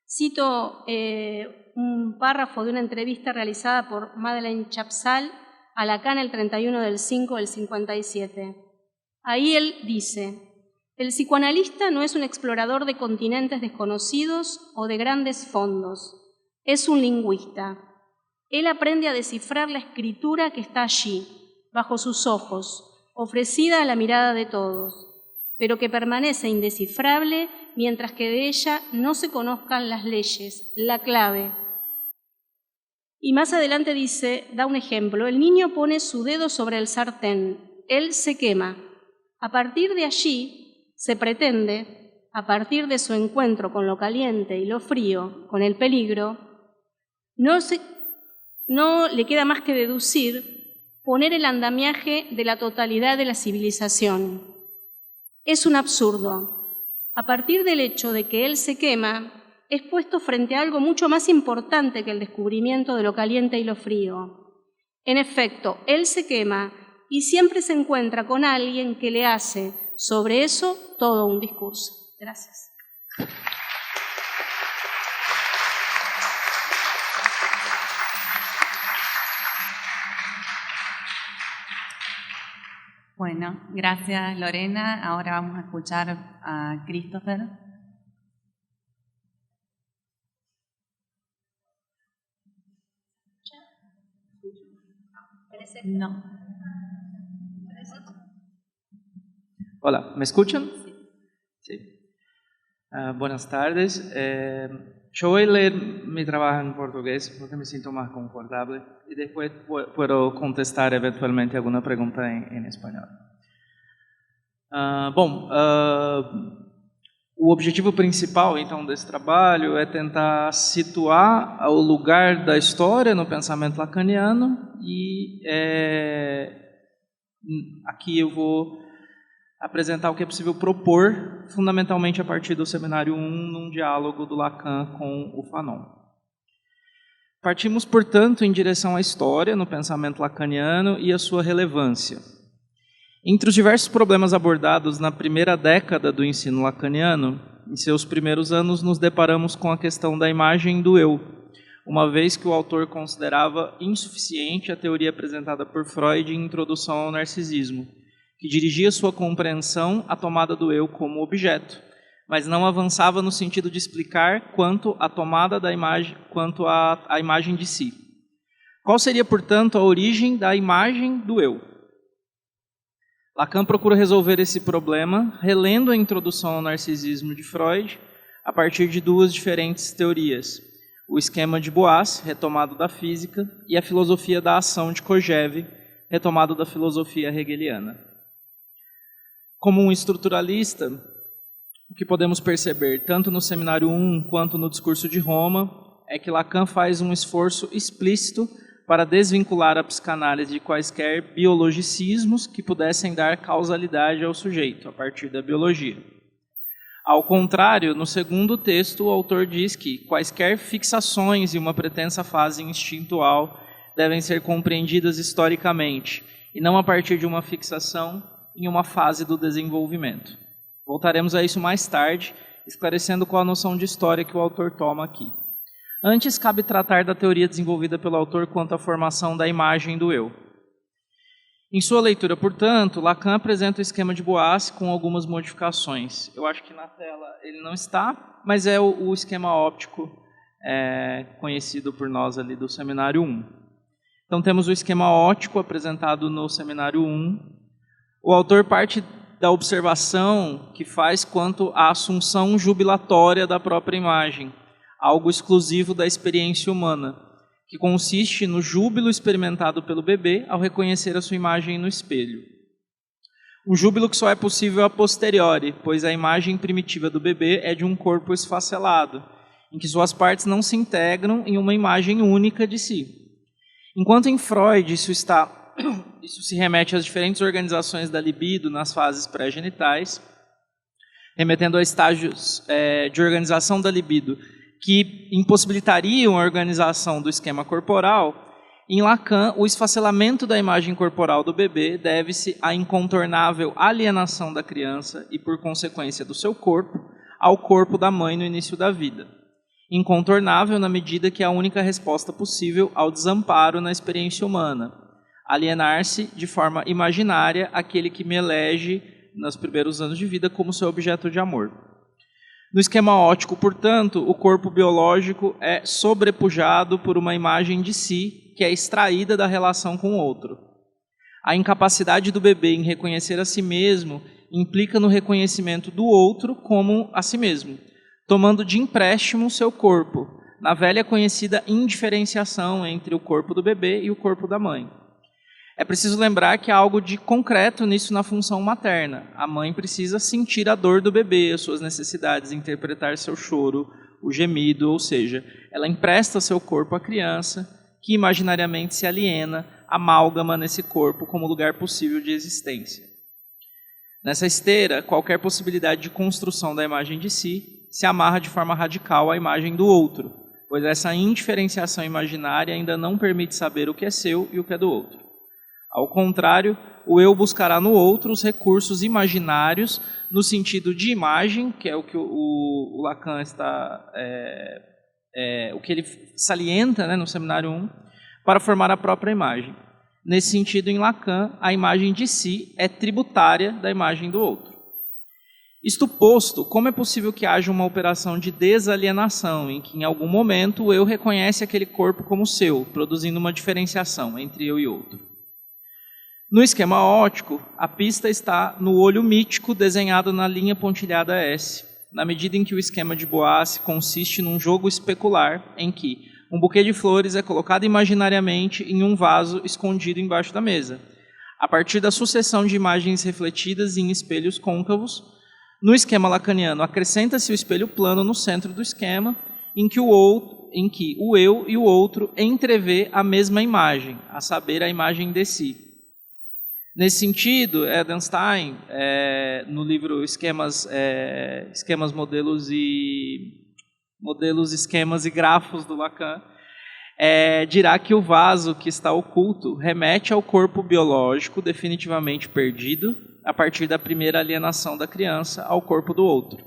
Cito un párrafo de una entrevista realizada por Madeleine Chapsal a Lacan el 31 del 5 del 57. Ahí él dice: el psicoanalista no es un explorador de continentes desconocidos o de grandes fondos. Es un lingüista. Él aprende a descifrar la escritura que está allí, bajo sus ojos, ofrecida a la mirada de todos, pero que permanece indescifrable mientras que de ella no se conozcan las leyes, la clave. Y más adelante dice, da un ejemplo, el niño pone su dedo sobre el sartén, él se quema. A partir de allí se pretende, a partir de su encuentro con lo caliente y lo frío, con el peligro, no le queda más que deducir, poner el andamiaje de la totalidad de la civilización. Es un absurdo. A partir del hecho de que él se quema, es puesto frente a algo mucho más importante que el descubrimiento de lo caliente y lo frío. En efecto, él se quema y siempre se encuentra con alguien que le hace sobre eso todo un discurso. Gracias. Bueno, gracias Lorena. Ahora vamos a escuchar a Christopher. No. Hola, ¿me escuchan? Sí. Buenas tardes. Yo voy a leer mi trabajo en portugués porque me siento más confortable y después puedo contestar eventualmente alguna pregunta en español. O objetivo principal, então, desse trabalho é tentar situar o lugar da história no pensamento lacaniano e aqui eu vou apresentar o que é possível propor, fundamentalmente a partir do seminário 1, num diálogo do Lacan com o Fanon. Partimos, portanto, em direção à história no pensamento lacaniano e a sua relevância. Entre os diversos problemas abordados na primeira década do ensino lacaniano, em seus primeiros anos nos deparamos com a questão da imagem do eu, uma vez que o autor considerava insuficiente a teoria apresentada por Freud em Introdução ao Narcisismo, que dirigia sua compreensão à tomada do eu como objeto, mas não avançava no sentido de explicar quanto à tomada da imagem, quanto à imagem de si. Qual seria, portanto, a origem da imagem do eu? Lacan procura resolver esse problema relendo a introdução ao narcisismo de Freud a partir de duas diferentes teorias: o esquema de Boas, retomado da física, e a filosofia da ação de Kojève, retomado da filosofia hegeliana. Como um estruturalista, o que podemos perceber tanto no Seminário 1 quanto no Discurso de Roma é que Lacan faz um esforço explícito para desvincular a psicanálise de quaisquer biologicismos que pudessem dar causalidade ao sujeito, a partir da biologia. Ao contrário, no segundo texto, o autor diz que quaisquer fixações em uma pretensa fase instintual devem ser compreendidas historicamente, e não a partir de uma fixação em uma fase do desenvolvimento. Voltaremos a isso mais tarde, esclarecendo qual a noção de história que o autor toma aqui. Antes, cabe tratar da teoria desenvolvida pelo autor quanto à formação da imagem do eu. Em sua leitura, portanto, Lacan apresenta o esquema de Boas com algumas modificações. Eu acho que na tela ele não está, mas é o esquema óptico conhecido por nós ali do Seminário 1. Então temos o esquema óptico apresentado no Seminário 1. O autor parte da observação que faz quanto à assunção jubilatória da própria imagem, algo exclusivo da experiência humana, que consiste no júbilo experimentado pelo bebê ao reconhecer a sua imagem no espelho. Um júbilo que só é possível a posteriori, pois a imagem primitiva do bebê é de um corpo esfacelado, em que suas partes não se integram em uma imagem única de si. Enquanto em Freud isso se remete às diferentes organizações da libido nas fases pré-genitais, remetendo a estágios de organização da libido que impossibilitariam a organização do esquema corporal, em Lacan, o esfacelamento da imagem corporal do bebê deve-se à incontornável alienação da criança e, por consequência do seu corpo, ao corpo da mãe no início da vida. Incontornável na medida que é a única resposta possível ao desamparo na experiência humana, alienar-se de forma imaginária aquele que me elege, nos primeiros anos de vida, como seu objeto de amor. No esquema óptico, portanto, o corpo biológico é sobrepujado por uma imagem de si que é extraída da relação com o outro. A incapacidade do bebê em reconhecer a si mesmo implica no reconhecimento do outro como a si mesmo, tomando de empréstimo seu corpo, na velha conhecida indiferenciação entre o corpo do bebê e o corpo da mãe. É preciso lembrar que há algo de concreto nisso na função materna. A mãe precisa sentir a dor do bebê, as suas necessidades, interpretar seu choro, o gemido, ou seja, ela empresta seu corpo à criança, que imaginariamente se aliena, amálgama nesse corpo como lugar possível de existência. Nessa esteira, qualquer possibilidade de construção da imagem de si se amarra de forma radical à imagem do outro, pois essa indiferenciação imaginária ainda não permite saber o que é seu e o que é do outro. Ao contrário, o eu buscará no outro os recursos imaginários no sentido de imagem, que é o que o Lacan está, o que ele salienta, no Seminário 1, para formar a própria imagem. Nesse sentido, em Lacan, a imagem de si é tributária da imagem do outro. Isto posto, como é possível que haja uma operação de desalienação, em que em algum momento o eu reconhece aquele corpo como seu, produzindo uma diferenciação entre eu e outro? No esquema óptico, a pista está no olho mítico desenhado na linha pontilhada S, na medida em que o esquema de Boas consiste num jogo especular em que um buquê de flores é colocado imaginariamente em um vaso escondido embaixo da mesa. A partir da sucessão de imagens refletidas em espelhos côncavos, no esquema lacaniano acrescenta-se o espelho plano no centro do esquema, em que o eu e o outro entrevê a mesma imagem, a saber, a imagem de si. Nesse sentido, Edelstein, no livro Esquemas, Modelos, Esquemas e Grafos do Lacan, dirá que o vaso que está oculto remete ao corpo biológico definitivamente perdido a partir da primeira alienação da criança ao corpo do outro,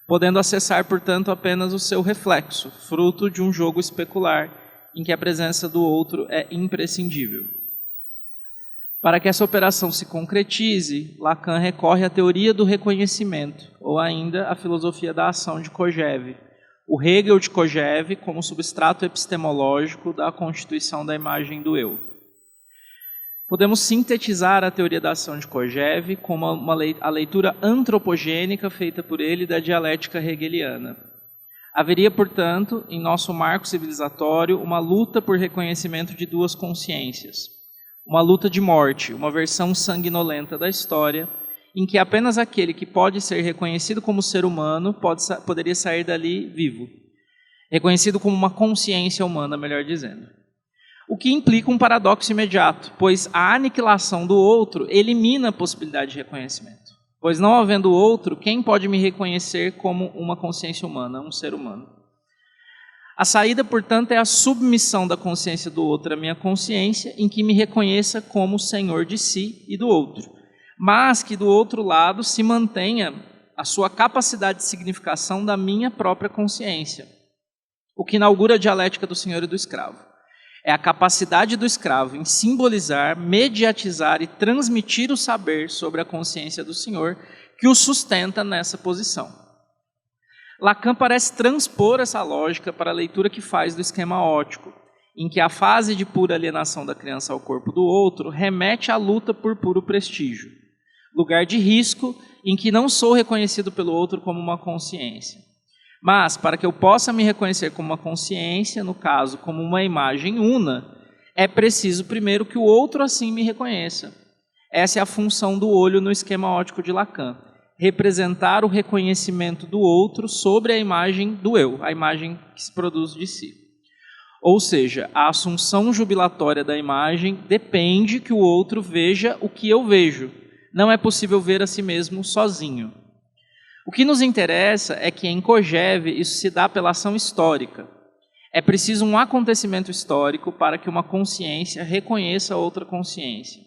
podendo acessar, portanto, apenas o seu reflexo, fruto de um jogo especular em que a presença do outro é imprescindível. Para que essa operação se concretize, Lacan recorre à teoria do reconhecimento, ou ainda à filosofia da ação de Kojève, o Hegel de Kojève como substrato epistemológico da constituição da imagem do eu. Podemos sintetizar a teoria da ação de Kojève como a leitura antropogênica feita por ele da dialética hegeliana. Haveria, portanto, em nosso marco civilizatório, uma luta por reconhecimento de duas consciências. Uma luta de morte, uma versão sanguinolenta da história, em que apenas aquele que pode ser reconhecido como ser humano poderia sair dali vivo. Reconhecido como uma consciência humana, melhor dizendo. O que implica um paradoxo imediato, pois a aniquilação do outro elimina a possibilidade de reconhecimento. Pois não havendo outro, quem pode me reconhecer como uma consciência humana, um ser humano? A saída, portanto, é a submissão da consciência do outro à minha consciência, em que me reconheça como senhor de si e do outro, mas que do outro lado se mantenha a sua capacidade de significação da minha própria consciência, o que inaugura a dialética do senhor e do escravo. É a capacidade do escravo em simbolizar, mediatizar e transmitir o saber sobre a consciência do senhor que o sustenta nessa posição. Lacan parece transpor essa lógica para a leitura que faz do esquema ótico, em que a fase de pura alienação da criança ao corpo do outro remete à luta por puro prestígio, lugar de risco em que não sou reconhecido pelo outro como uma consciência. Mas, para que eu possa me reconhecer como uma consciência, no caso, como uma imagem una, é preciso primeiro que o outro assim me reconheça. Essa é a função do olho no esquema ótico de Lacan. Representar o reconhecimento do outro sobre a imagem do eu, a imagem que se produz de si. Ou seja, a assunção jubilatória da imagem depende que o outro veja o que eu vejo. Não é possível ver a si mesmo sozinho. O que nos interessa é que em Kojève isso se dá pela ação histórica. É preciso um acontecimento histórico para que uma consciência reconheça outra consciência.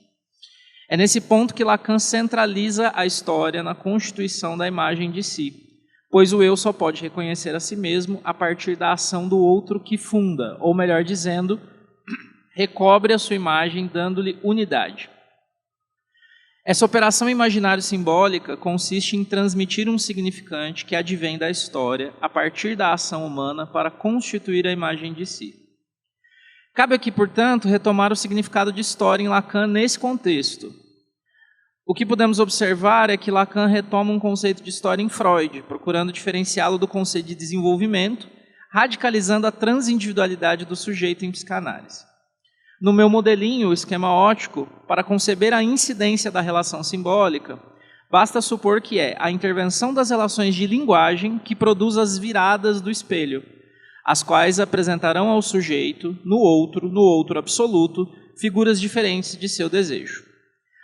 É nesse ponto que Lacan centraliza a história na constituição da imagem de si, pois o eu só pode reconhecer a si mesmo a partir da ação do outro que funda, ou melhor dizendo, recobre a sua imagem dando-lhe unidade. Essa operação imaginário-simbólica consiste em transmitir um significante que advém da história a partir da ação humana para constituir a imagem de si. Cabe aqui, portanto, retomar o significado de história em Lacan nesse contexto. O que podemos observar é que Lacan retoma um conceito de história em Freud, procurando diferenciá-lo do conceito de desenvolvimento, radicalizando a transindividualidade do sujeito em psicanálise. No meu modelinho, o esquema ótico, para conceber a incidência da relação simbólica, basta supor que é a intervenção das relações de linguagem que produz as viradas do espelho, as quais apresentarão ao sujeito, no outro absoluto, figuras diferentes de seu desejo.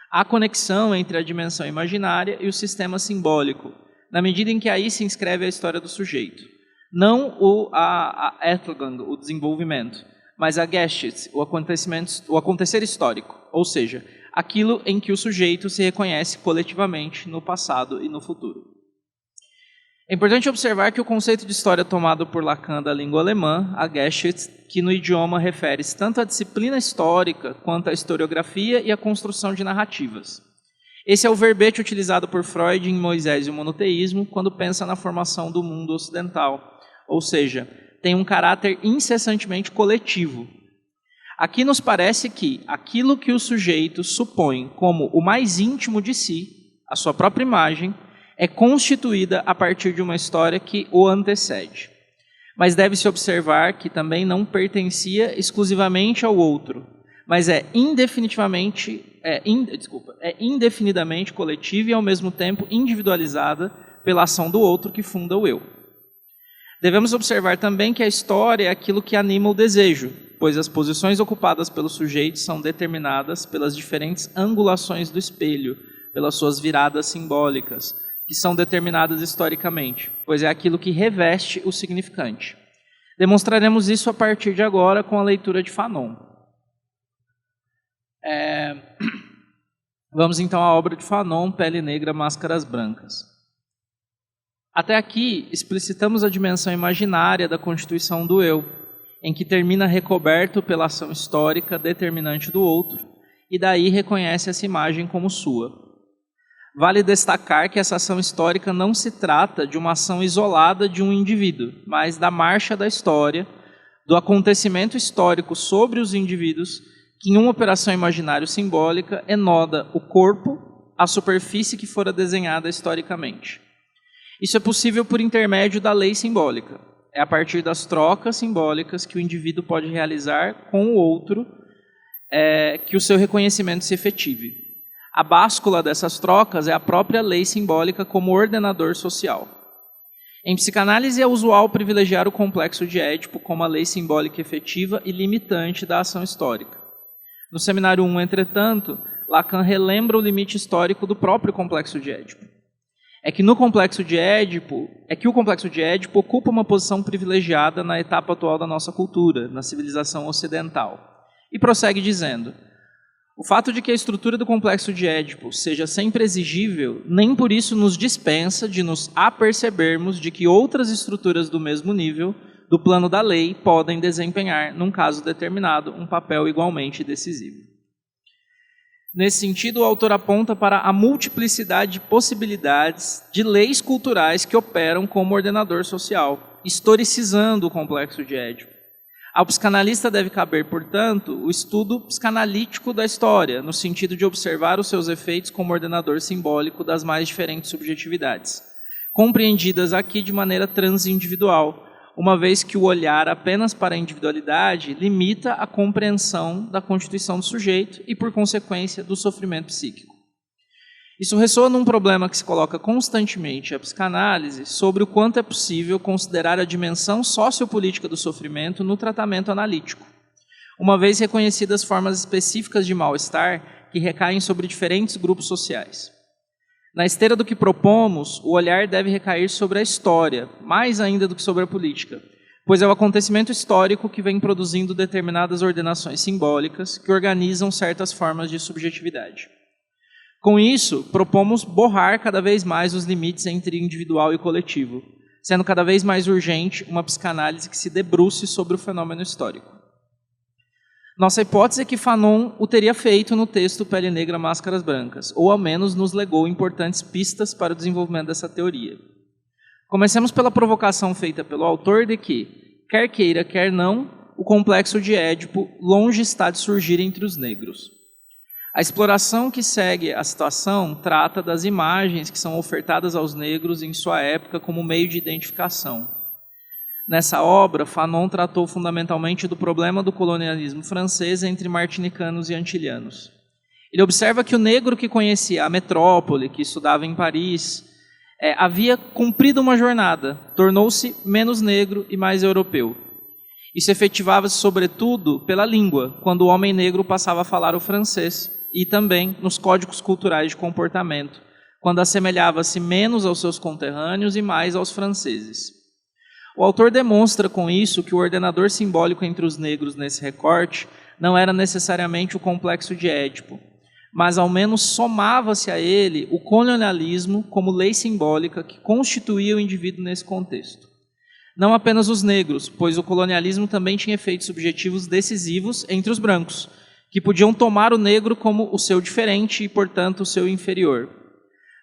Há conexão entre a dimensão imaginária e o sistema simbólico, na medida em que aí se inscreve a história do sujeito. Não a Ethnogang, o desenvolvimento, mas a Geschichte, o acontecer histórico, ou seja, aquilo em que o sujeito se reconhece coletivamente no passado e no futuro. É importante observar que o conceito de história tomado por Lacan da língua alemã, a Geschichte, que no idioma refere-se tanto à disciplina histórica quanto à historiografia e à construção de narrativas. Esse é o verbete utilizado por Freud em Moisés e o Monoteísmo quando pensa na formação do mundo ocidental, ou seja, tem um caráter incessantemente coletivo. Aqui nos parece que aquilo que o sujeito supõe como o mais íntimo de si, a sua própria imagem, é constituída a partir de uma história que o antecede. Mas deve-se observar que também não pertencia exclusivamente ao outro, mas é indefinidamente coletiva e ao mesmo tempo individualizada pela ação do outro que funda o eu. Devemos observar também que a história é aquilo que anima o desejo, pois as posições ocupadas pelo sujeito são determinadas pelas diferentes angulações do espelho, pelas suas viradas simbólicas, que são determinadas historicamente, pois é aquilo que reveste o significante. Demonstraremos isso a partir de agora com a leitura de Fanon. Vamos então à obra de Fanon, Pele Negra, Máscaras Brancas. Até aqui, explicitamos a dimensão imaginária da constituição do eu, em que termina recoberto pela ação histórica determinante do outro, e daí reconhece essa imagem como sua. Vale destacar que essa ação histórica não se trata de uma ação isolada de um indivíduo, mas da marcha da história, do acontecimento histórico sobre os indivíduos, que em uma operação imaginário-simbólica enoda o corpo à superfície que fora desenhada historicamente. Isso é possível por intermédio da lei simbólica. É a partir das trocas simbólicas que o indivíduo pode realizar com o outro que o seu reconhecimento se efetive. A báscula dessas trocas é a própria lei simbólica como ordenador social. Em psicanálise é usual privilegiar o complexo de Édipo como a lei simbólica efetiva e limitante da ação histórica. No seminário 1, entretanto, Lacan relembra o limite histórico do próprio complexo de Édipo. O complexo de Édipo ocupa uma posição privilegiada na etapa atual da nossa cultura, na civilização ocidental. E prossegue dizendo: o fato de que a estrutura do complexo de Édipo seja sempre exigível, nem por isso nos dispensa de nos apercebermos de que outras estruturas do mesmo nível, do plano da lei, podem desempenhar, num caso determinado, um papel igualmente decisivo. Nesse sentido, o autor aponta para a multiplicidade de possibilidades de leis culturais que operam como ordenador social, historicizando o complexo de Édipo. Ao psicanalista deve caber, portanto, o estudo psicanalítico da história, no sentido de observar os seus efeitos como ordenador simbólico das mais diferentes subjetividades, compreendidas aqui de maneira transindividual, uma vez que o olhar apenas para a individualidade limita a compreensão da constituição do sujeito e, por consequência, do sofrimento psíquico. Isso ressoa num problema que se coloca constantemente à psicanálise sobre o quanto é possível considerar a dimensão sociopolítica do sofrimento no tratamento analítico, uma vez reconhecidas formas específicas de mal-estar que recaem sobre diferentes grupos sociais. Na esteira do que propomos, o olhar deve recair sobre a história, mais ainda do que sobre a política, pois é o acontecimento histórico que vem produzindo determinadas ordenações simbólicas que organizam certas formas de subjetividade. Com isso, propomos borrar cada vez mais os limites entre individual e coletivo, sendo cada vez mais urgente uma psicanálise que se debruce sobre o fenômeno histórico. Nossa hipótese é que Fanon o teria feito no texto Pele Negra, Máscaras Brancas, ou ao menos nos legou importantes pistas para o desenvolvimento dessa teoria. Comecemos pela provocação feita pelo autor de que, quer queira, quer não, o complexo de Édipo longe está de surgir entre os negros. A exploração que segue a situação trata das imagens que são ofertadas aos negros em sua época como meio de identificação. Nessa obra, Fanon tratou fundamentalmente do problema do colonialismo francês entre martinicanos e antilhanos. Ele observa que o negro que conhecia a metrópole, que estudava em Paris, havia cumprido uma jornada, tornou-se menos negro e mais europeu. Isso efetivava-se, sobretudo, pela língua, quando o homem negro passava a falar o francês, e também nos códigos culturais de comportamento, quando assemelhava-se menos aos seus conterrâneos e mais aos franceses. O autor demonstra com isso que o ordenador simbólico entre os negros nesse recorte não era necessariamente o complexo de Édipo, mas ao menos somava-se a ele o colonialismo como lei simbólica que constituía o indivíduo nesse contexto. Não apenas os negros, pois o colonialismo também tinha efeitos subjetivos decisivos entre os brancos, que podiam tomar o negro como o seu diferente e, portanto, o seu inferior.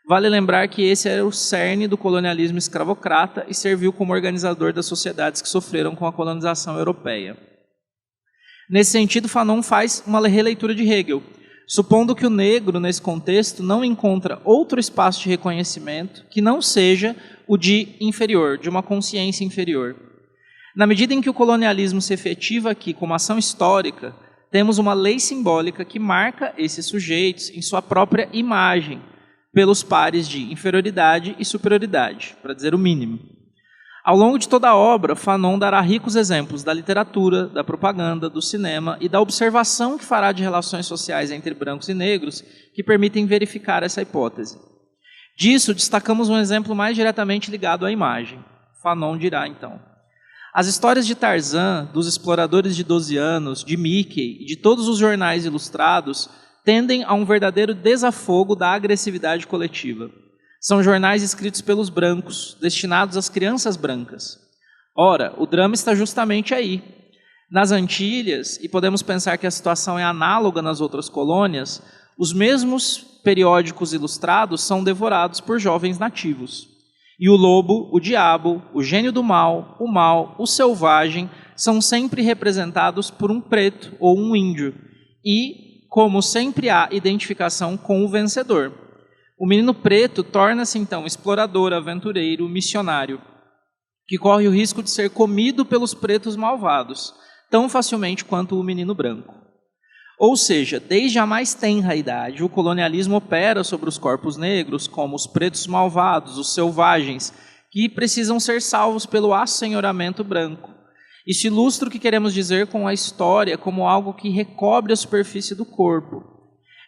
Vale lembrar que esse era o cerne do colonialismo escravocrata e serviu como organizador das sociedades que sofreram com a colonização europeia. Nesse sentido, Fanon faz uma releitura de Hegel, supondo que o negro, nesse contexto, não encontra outro espaço de reconhecimento que não seja o de inferior, de uma consciência inferior. Na medida em que o colonialismo se efetiva aqui como ação histórica, temos uma lei simbólica que marca esses sujeitos em sua própria imagem, pelos pares de inferioridade e superioridade, para dizer o mínimo. Ao longo de toda a obra, Fanon dará ricos exemplos da literatura, da propaganda, do cinema e da observação que fará de relações sociais entre brancos e negros que permitem verificar essa hipótese. Disso, destacamos um exemplo mais diretamente ligado à imagem. Fanon dirá, então: as histórias de Tarzan, dos exploradores de 12 anos, de Mickey e de todos os jornais ilustrados tendem a um verdadeiro desafogo da agressividade coletiva. São jornais escritos pelos brancos, destinados às crianças brancas. Ora, o drama está justamente aí. Nas Antilhas, e podemos pensar que a situação é análoga nas outras colônias, os mesmos periódicos ilustrados são devorados por jovens nativos. E o lobo, o diabo, o gênio do mal, o selvagem, são sempre representados por um preto ou um índio. E, como sempre há identificação com o vencedor. O menino preto torna-se então explorador, aventureiro, missionário, que corre o risco de ser comido pelos pretos malvados, tão facilmente quanto o menino branco. Ou seja, desde a mais tenra idade, o colonialismo opera sobre os corpos negros como os pretos malvados, os selvagens, que precisam ser salvos pelo assenhoramento branco. Isso ilustra o que queremos dizer com a história como algo que recobre a superfície do corpo.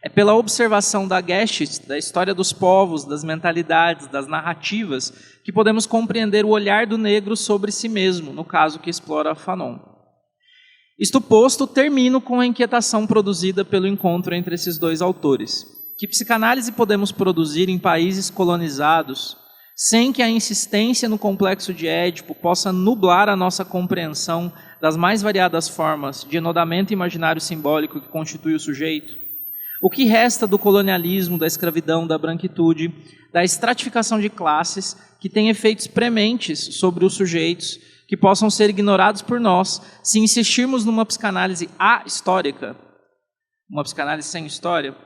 É pela observação da Geschichte, da história dos povos, das mentalidades, das narrativas, que podemos compreender o olhar do negro sobre si mesmo, no caso que explora Fanon. Isto posto, termino com a inquietação produzida pelo encontro entre esses dois autores. Que psicanálise podemos produzir em países colonizados sem que a insistência no complexo de Édipo possa nublar a nossa compreensão das mais variadas formas de enodamento imaginário simbólico que constitui o sujeito? O que resta do colonialismo, da escravidão, da branquitude, da estratificação de classes que tem efeitos prementes sobre os sujeitos que possam ser ignorados por nós se insistirmos numa psicanálise ahistórica, uma psicanálise sem história?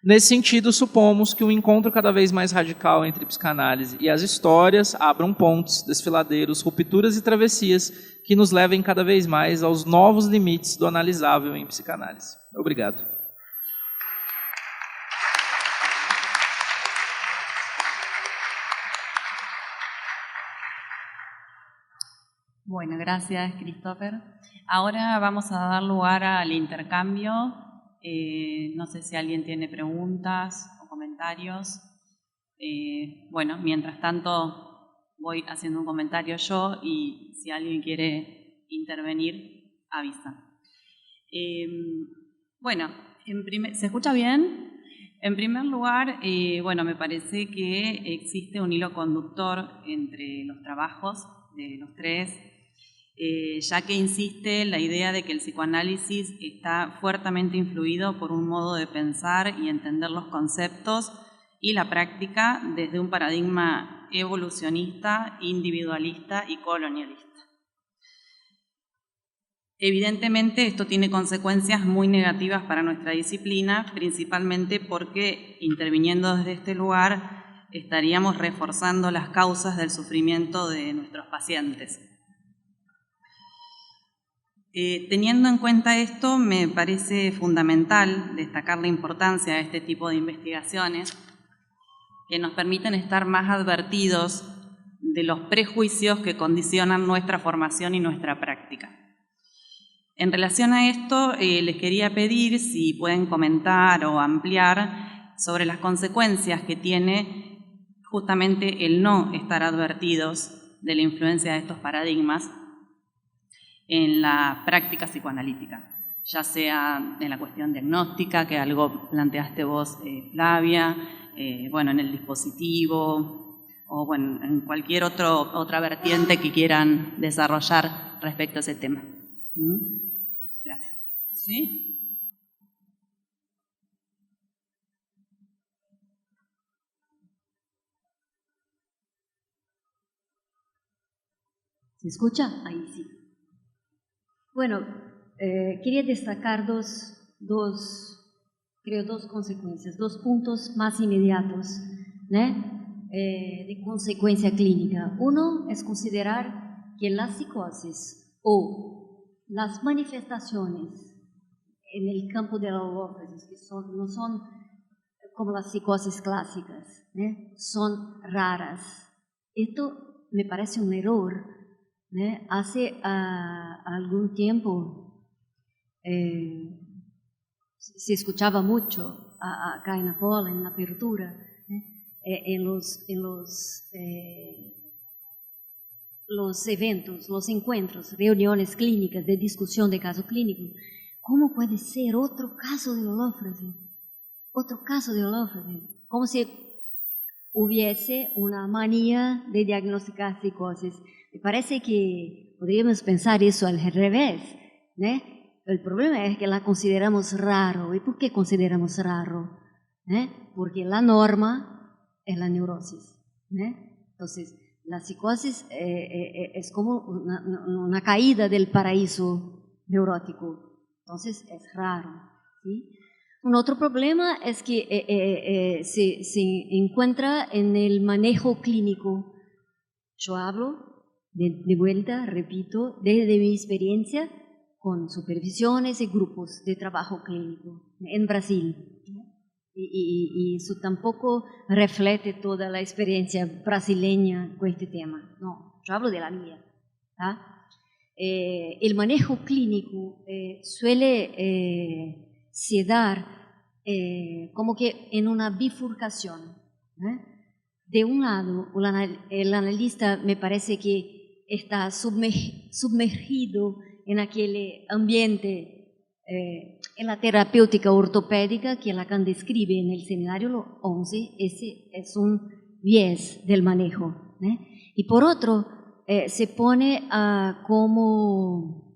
Nesse sentido, supomos que um encontro cada vez mais radical entre psicanálise e as histórias abram pontes, desfiladeiros, rupturas e travessias que nos levem cada vez mais aos novos limites do analisável em psicanálise. Obrigado. Bueno, gracias, Christopher. Ahora vamos a dar lugar al intercambio. No sé si alguien tiene preguntas o comentarios. Bueno, mientras tanto voy haciendo un comentario yo y si alguien quiere intervenir, avisa. Bueno, ¿se escucha bien? En primer lugar, bueno, me parece que existe un hilo conductor entre los trabajos de los tres, ya que insiste la idea de que el psicoanálisis está fuertemente influido por un modo de pensar y entender los conceptos y la práctica desde un paradigma evolucionista, individualista y colonialista. Evidentemente, esto tiene consecuencias muy negativas para nuestra disciplina, principalmente porque, interviniendo desde este lugar, estaríamos reforzando las causas del sufrimiento de nuestros pacientes. Teniendo en cuenta esto, me parece fundamental destacar la importancia de este tipo de investigaciones que nos permiten estar más advertidos de los prejuicios que condicionan nuestra formación y nuestra práctica. En relación a esto, les quería pedir si pueden comentar o ampliar sobre las consecuencias que tiene justamente el no estar advertidos de la influencia de estos paradigmas en la práctica psicoanalítica, ya sea en la cuestión diagnóstica, que algo planteaste vos, Flavia, bueno, en el dispositivo, o bueno, en cualquier otra vertiente que quieran desarrollar respecto a ese tema. Gracias. ¿Sí? ¿Se escucha? Ahí sí. Bueno, quería destacar dos consecuencias, dos puntos más inmediatos, ¿no? De consecuencia clínica. Uno es considerar que la psicosis o las manifestaciones en el campo de la holófresis, que no son como las psicosis clásicas, ¿no? Son raras. Esto me parece un error. Hace algún tiempo se escuchaba mucho acá en Apola, en la apertura, en los eventos, los encuentros, reuniones clínicas de discusión de caso clínico. ¿Cómo puede ser otro caso de holófresis? Otro caso de holófresis. Como si hubiese una manía de diagnosticar psicosis. Me parece que podríamos pensar eso al revés, ¿no? El problema es que la consideramos raro. ¿Y por qué consideramos raro? Porque la norma es la neurosis, ¿no? Entonces, la psicosis es como una caída del paraíso neurótico. Entonces, es raro, ¿sí? Un otro problema es que se encuentra en el manejo clínico. Yo hablo de vuelta, repito, desde mi experiencia con supervisiones y grupos de trabajo clínico en Brasil. Y eso tampoco refleja toda la experiencia brasileña con este tema. No, yo hablo de la mía. El manejo clínico suele se dar como que en una bifurcación. De un lado, el analista me parece que está sumergido en aquel ambiente, en la terapéutica ortopédica que Lacan describe en el seminario 11. Ese es un viés del manejo. Y por otro, se pone como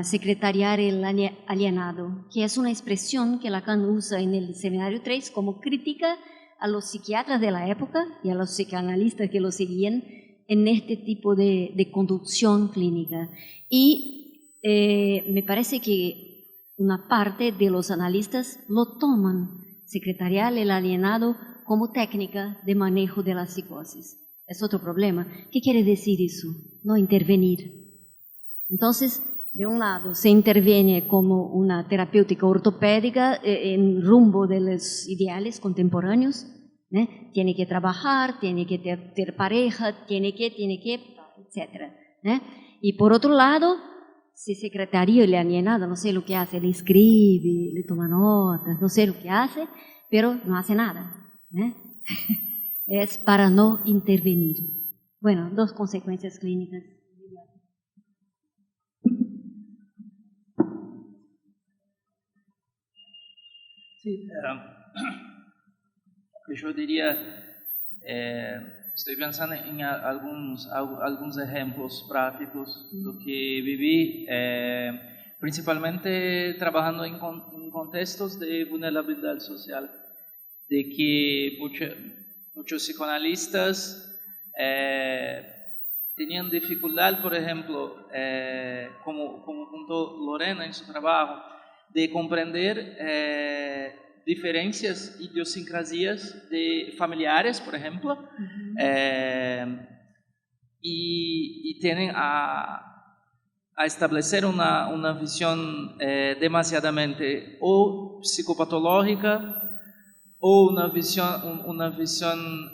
secretariar el alienado, que es una expresión que Lacan usa en el seminario 3 como crítica a los psiquiatras de la época y a los psicoanalistas que lo seguían en este tipo de conducción clínica. Y me parece que una parte de los analistas lo toman, secretarial el alienado, como técnica de manejo de la psicosis. Es otro problema. ¿Qué quiere decir eso? No intervenir. Entonces, de un lado, se interviene como una terapéutica ortopédica en rumbo de los ideales contemporáneos. Tiene que trabajar, tiene que tener pareja, tiene que, etc. Y por otro lado, si secretario le alienado, no sé lo que hace, le escribe, le toma notas, no sé lo que hace, pero no hace nada. Es para no intervenir. Bueno, dos consecuencias clínicas. Sí, yo diría, estoy pensando en algunos ejemplos prácticos de lo que viví, principalmente trabajando en contextos de vulnerabilidad social, de que muchos psicoanalistas tenían dificultad, por ejemplo, como punto Lorena en su trabajo, de comprender diferencias, idiosincrasias de familiares, por ejemplo, y tienen a establecer una visión demasiadamente o psicopatológica o una visión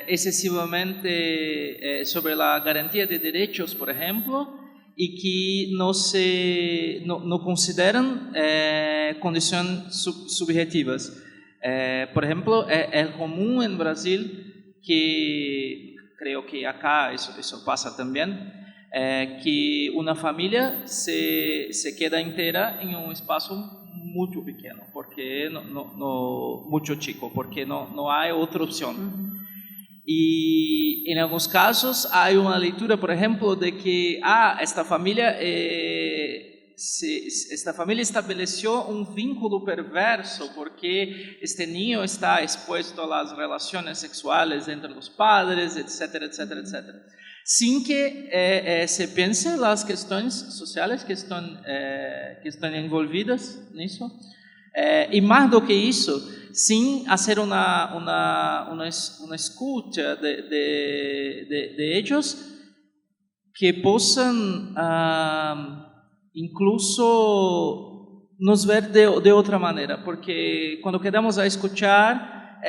excesivamente sobre la garantía de derechos, por ejemplo, y que no consideran condiciones subjetivas. Por ejemplo, es común en Brasil, que creo que acá eso pasa también, que una familia se queda entera en un espacio muy pequeño, porque mucho chico, porque no hay otra opción. Y en algunos casos hay una lectura, por ejemplo, de que esta familia estableció un vínculo perverso porque este niño está expuesto a las relaciones sexuales entre los padres, etcétera, etcétera, etcétera. Sin que se piense las cuestiones sociales que están envolvidas en eso. Y más do que eso, sin hacer una escucha de ellos que puedan incluso nos ver de otra manera, porque cuando quedamos a escuchar,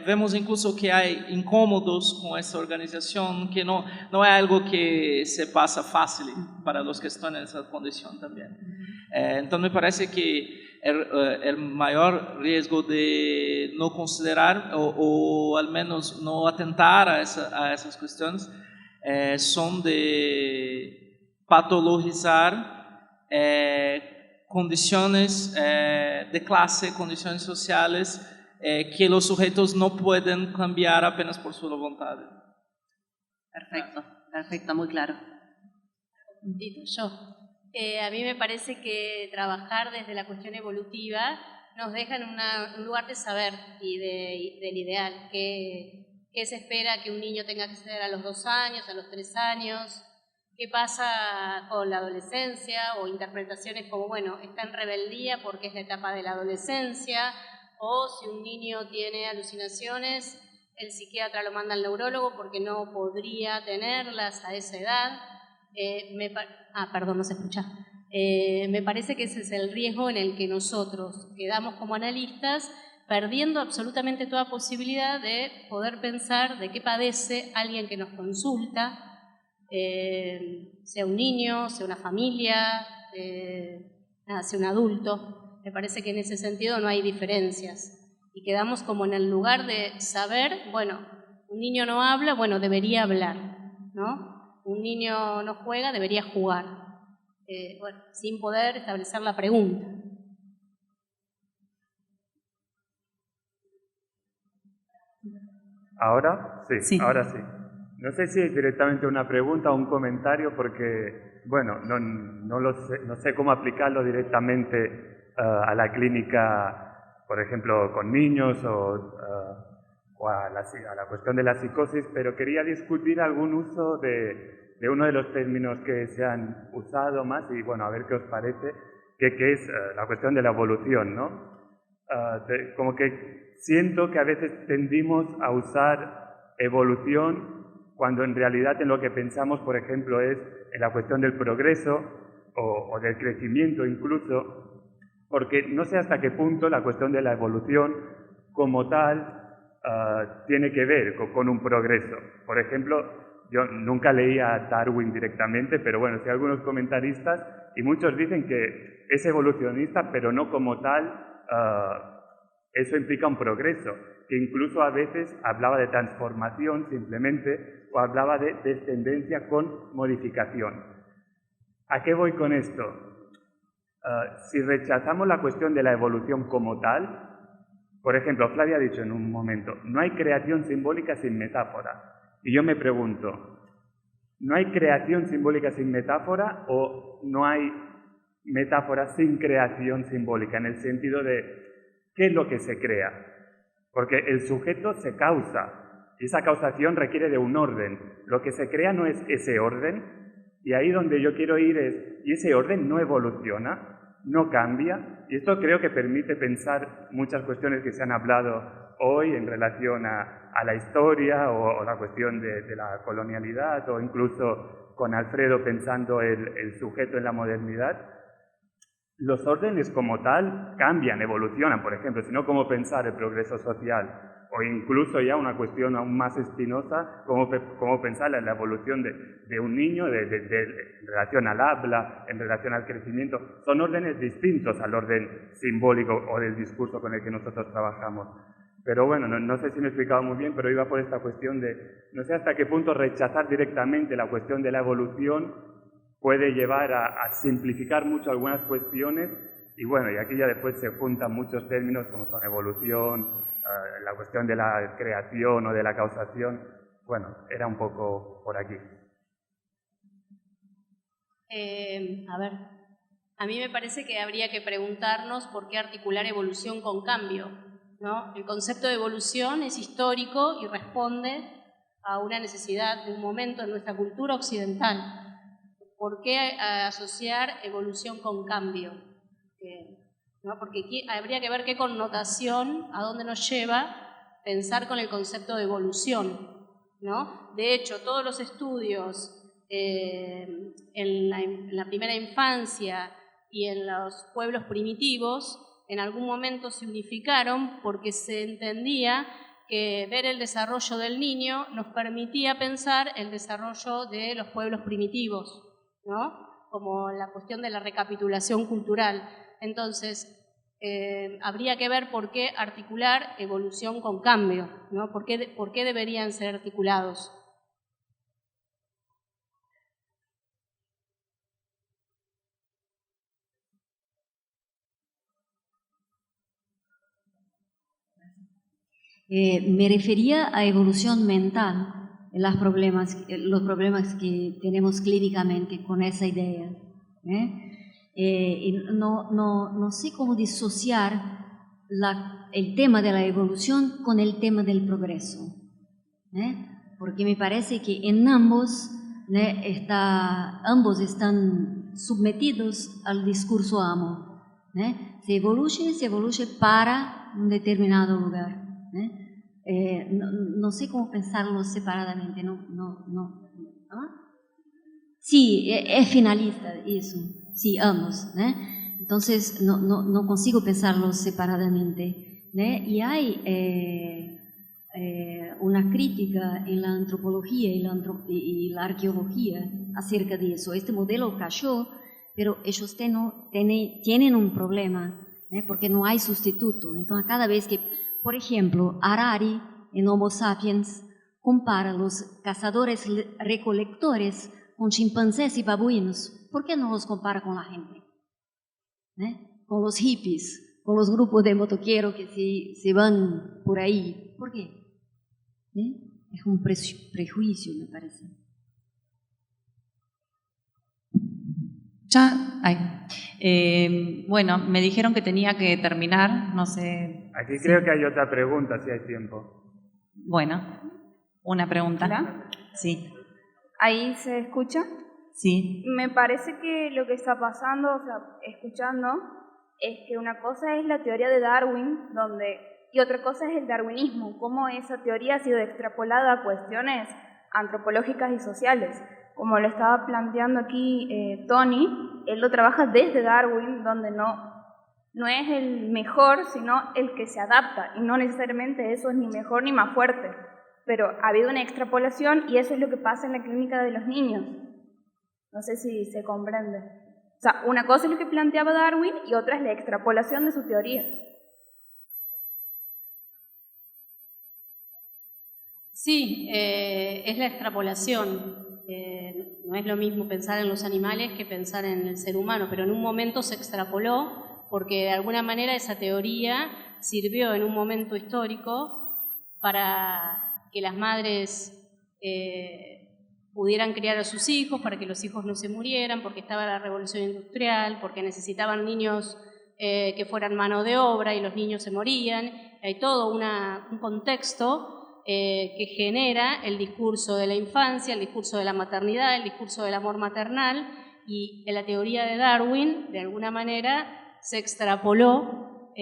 vemos incluso que hay incómodos con esta organización, que no es algo que se pasa fácil para los que están en esa condición también. Entonces me parece que el mayor riesgo de no considerar o al menos no atentar a esas cuestiones son de patologizar condiciones de clase, condiciones sociales que los sujetos no pueden cambiar apenas por su voluntad. Perfecto, muy claro. Yo. A mí me parece que trabajar desde la cuestión evolutiva nos deja en un lugar de saber y del ideal. ¿Qué se espera que un niño tenga que ser a los 2 años, a los 3 años? ¿Qué pasa con la adolescencia? O interpretaciones como, bueno, está en rebeldía porque es la etapa de la adolescencia, o si un niño tiene alucinaciones, el psiquiatra lo manda al neurólogo porque no podría tenerlas a esa edad. Perdón, no se escucha. Me parece que ese es el riesgo en el que nosotros quedamos como analistas, perdiendo absolutamente toda posibilidad de poder pensar de qué padece alguien que nos consulta, sea un niño, sea una familia, sea un adulto. Me parece que en ese sentido no hay diferencias. Y quedamos como en el lugar de saber, bueno, un niño no habla, bueno, debería hablar, ¿no? Un niño no juega, debería jugar. Bueno, sin poder establecer la pregunta. ¿Ahora? Sí, Sí. ahora sí. No sé si es directamente una pregunta o un comentario porque, bueno, no sé cómo aplicarlo directamente a la clínica, por ejemplo, con niños o a la cuestión de la psicosis, pero quería discutir algún uso de uno de los términos que se han usado más y, bueno, a ver qué os parece, que es la cuestión de la evolución, ¿no? Como que siento que a veces tendimos a usar evolución cuando en realidad en lo que pensamos, por ejemplo, es en la cuestión del progreso o del crecimiento incluso, porque no sé hasta qué punto la cuestión de la evolución como tal tiene que ver con un progreso. Por ejemplo, yo nunca leí a Darwin directamente, pero bueno, sí algunos comentaristas, y muchos dicen que es evolucionista, pero no como tal. Eso implica un progreso, que incluso a veces hablaba de transformación simplemente, o hablaba de descendencia con modificación. ¿A qué voy con esto? Si rechazamos la cuestión de la evolución como tal, por ejemplo, Flavia ha dicho en un momento, no hay creación simbólica sin metáfora. Y yo me pregunto, ¿no hay creación simbólica sin metáfora o no hay metáfora sin creación simbólica? En el sentido de, ¿qué es lo que se crea? Porque el sujeto se causa, y esa causación requiere de un orden. Lo que se crea no es ese orden, y ahí donde yo quiero ir es, y ese orden no evoluciona, no cambia, y esto creo que permite pensar muchas cuestiones que se han hablado hoy en relación a la historia o la cuestión de la colonialidad, o incluso con Alfredo pensando el sujeto en la modernidad. Los órdenes como tal cambian, evolucionan, por ejemplo, sino cómo pensar el progreso social, o incluso ya una cuestión aún más espinosa, cómo pensar en la evolución de un niño en relación al habla, en relación al crecimiento. Son órdenes distintos al orden simbólico o del discurso con el que nosotros trabajamos. Pero bueno, no sé si me he explicado muy bien, pero iba por esta cuestión de, no sé hasta qué punto rechazar directamente la cuestión de la evolución puede llevar a simplificar mucho algunas cuestiones y bueno, y aquí ya después se juntan muchos términos como son evolución, la cuestión de la creación o de la causación. Bueno, era un poco por aquí. A mí me parece que habría que preguntarnos por qué articular evolución con cambio, ¿no? El concepto de evolución es histórico y responde a una necesidad de un momento en nuestra cultura occidental. ¿Por qué asociar evolución con cambio? ¿No? Porque aquí habría que ver qué connotación, a dónde nos lleva pensar con el concepto de evolución, ¿no? De hecho, todos los estudios en la primera infancia y en los pueblos primitivos, en algún momento se unificaron porque se entendía que ver el desarrollo del niño nos permitía pensar el desarrollo de los pueblos primitivos, ¿no? Como la cuestión de la recapitulación cultural. Entonces, habría que ver por qué articular evolución con cambio, ¿no? ¿Por qué deberían ser articulados? Me refería a evolución mental, los problemas que tenemos clínicamente con esa idea. Y no sé cómo disociar el tema de la evolución con el tema del progreso, porque me parece que en ambos, ambos están sometidos al discurso amo. Se evoluye para un determinado lugar. No sé cómo pensarlo separadamente. Sí, es finalista eso. Sí, ambos. Entonces no consigo pensarlos separadamente. Y hay una crítica en la antropología y la arqueología acerca de eso. Este modelo cayó, pero ellos tienen un problema, porque no hay sustituto. Entonces, cada vez que, por ejemplo, Harari en Homo sapiens compara los cazadores recolectores con chimpancés y babuinos, ¿por qué no los compara con la gente? Con los hippies, con los grupos de motoqueros que se van por ahí. ¿Por qué? Es un prejuicio, me parece. Bueno, me dijeron que tenía que terminar, no sé. Aquí creo que hay otra pregunta, si hay tiempo. Bueno, una pregunta. ¿Hola? Sí. ¿Ahí se escucha? Sí. Me parece que lo que está pasando, o sea, escuchando, es que una cosa es la teoría de Darwin, y otra cosa es el darwinismo, cómo esa teoría ha sido extrapolada a cuestiones antropológicas y sociales. Como lo estaba planteando aquí Tony, él lo trabaja desde Darwin, donde no es el mejor, sino el que se adapta, y no necesariamente eso es ni mejor ni más fuerte. Pero ha habido una extrapolación y eso es lo que pasa en la clínica de los niños. No sé si se comprende. O sea, una cosa es lo que planteaba Darwin y otra es la extrapolación de su teoría. Sí, es la extrapolación. No es lo mismo pensar en los animales que pensar en el ser humano, pero en un momento se extrapoló porque de alguna manera esa teoría sirvió en un momento histórico para que las madres pudieran criar a sus hijos, para que los hijos no se murieran, porque estaba la revolución industrial, porque necesitaban niños que fueran mano de obra y los niños se morían. Hay todo un contexto que genera el discurso de la infancia, el discurso de la maternidad, el discurso del amor maternal, y en la teoría de Darwin, de alguna manera, se extrapoló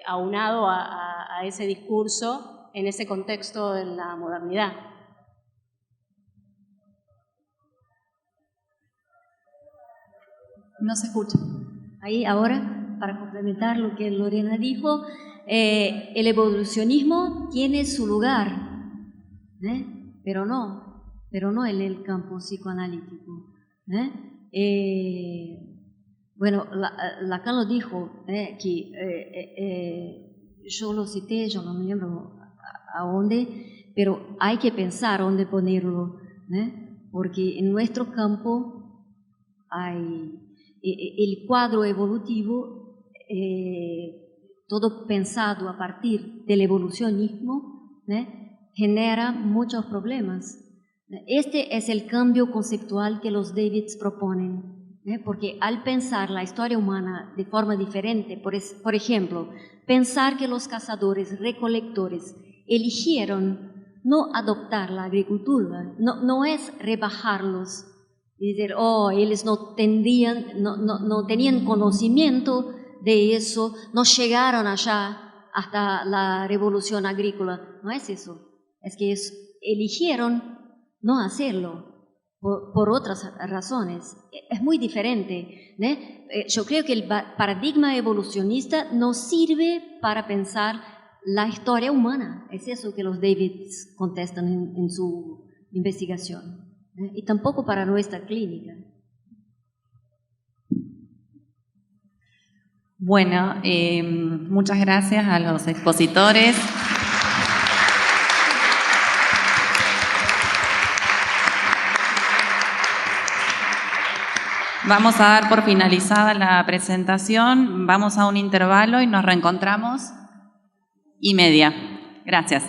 aunado a ese discurso en ese contexto de la modernidad. No se escucha. Ahí ahora, para complementar lo que Lorena dijo, el evolucionismo tiene su lugar, pero no en el campo psicoanalítico. Bueno, Lacan lo dijo, que yo lo cité, yo no me lembro a dónde, pero hay que pensar dónde ponerlo, porque en nuestro campo hay el cuadro evolutivo, todo pensado a partir del evolucionismo, genera muchos problemas. Este es el cambio conceptual que los Davids proponen, porque al pensar la historia humana de forma diferente, por ejemplo, pensar que los cazadores recolectores eligieron no adoptar la agricultura, no es rebajarlos, y decir, ellos no tenían conocimiento de eso, no llegaron allá hasta la revolución agrícola. No es eso, es que eligieron no hacerlo por otras razones. Es muy diferente, yo creo que el paradigma evolucionista nos sirve para pensar la historia humana. Es eso que los Davids contestan en su investigación. Y tampoco para nuestra clínica. Bueno, muchas gracias a los expositores. Vamos a dar por finalizada la presentación, vamos a un intervalo y nos reencontramos 1:30. Gracias.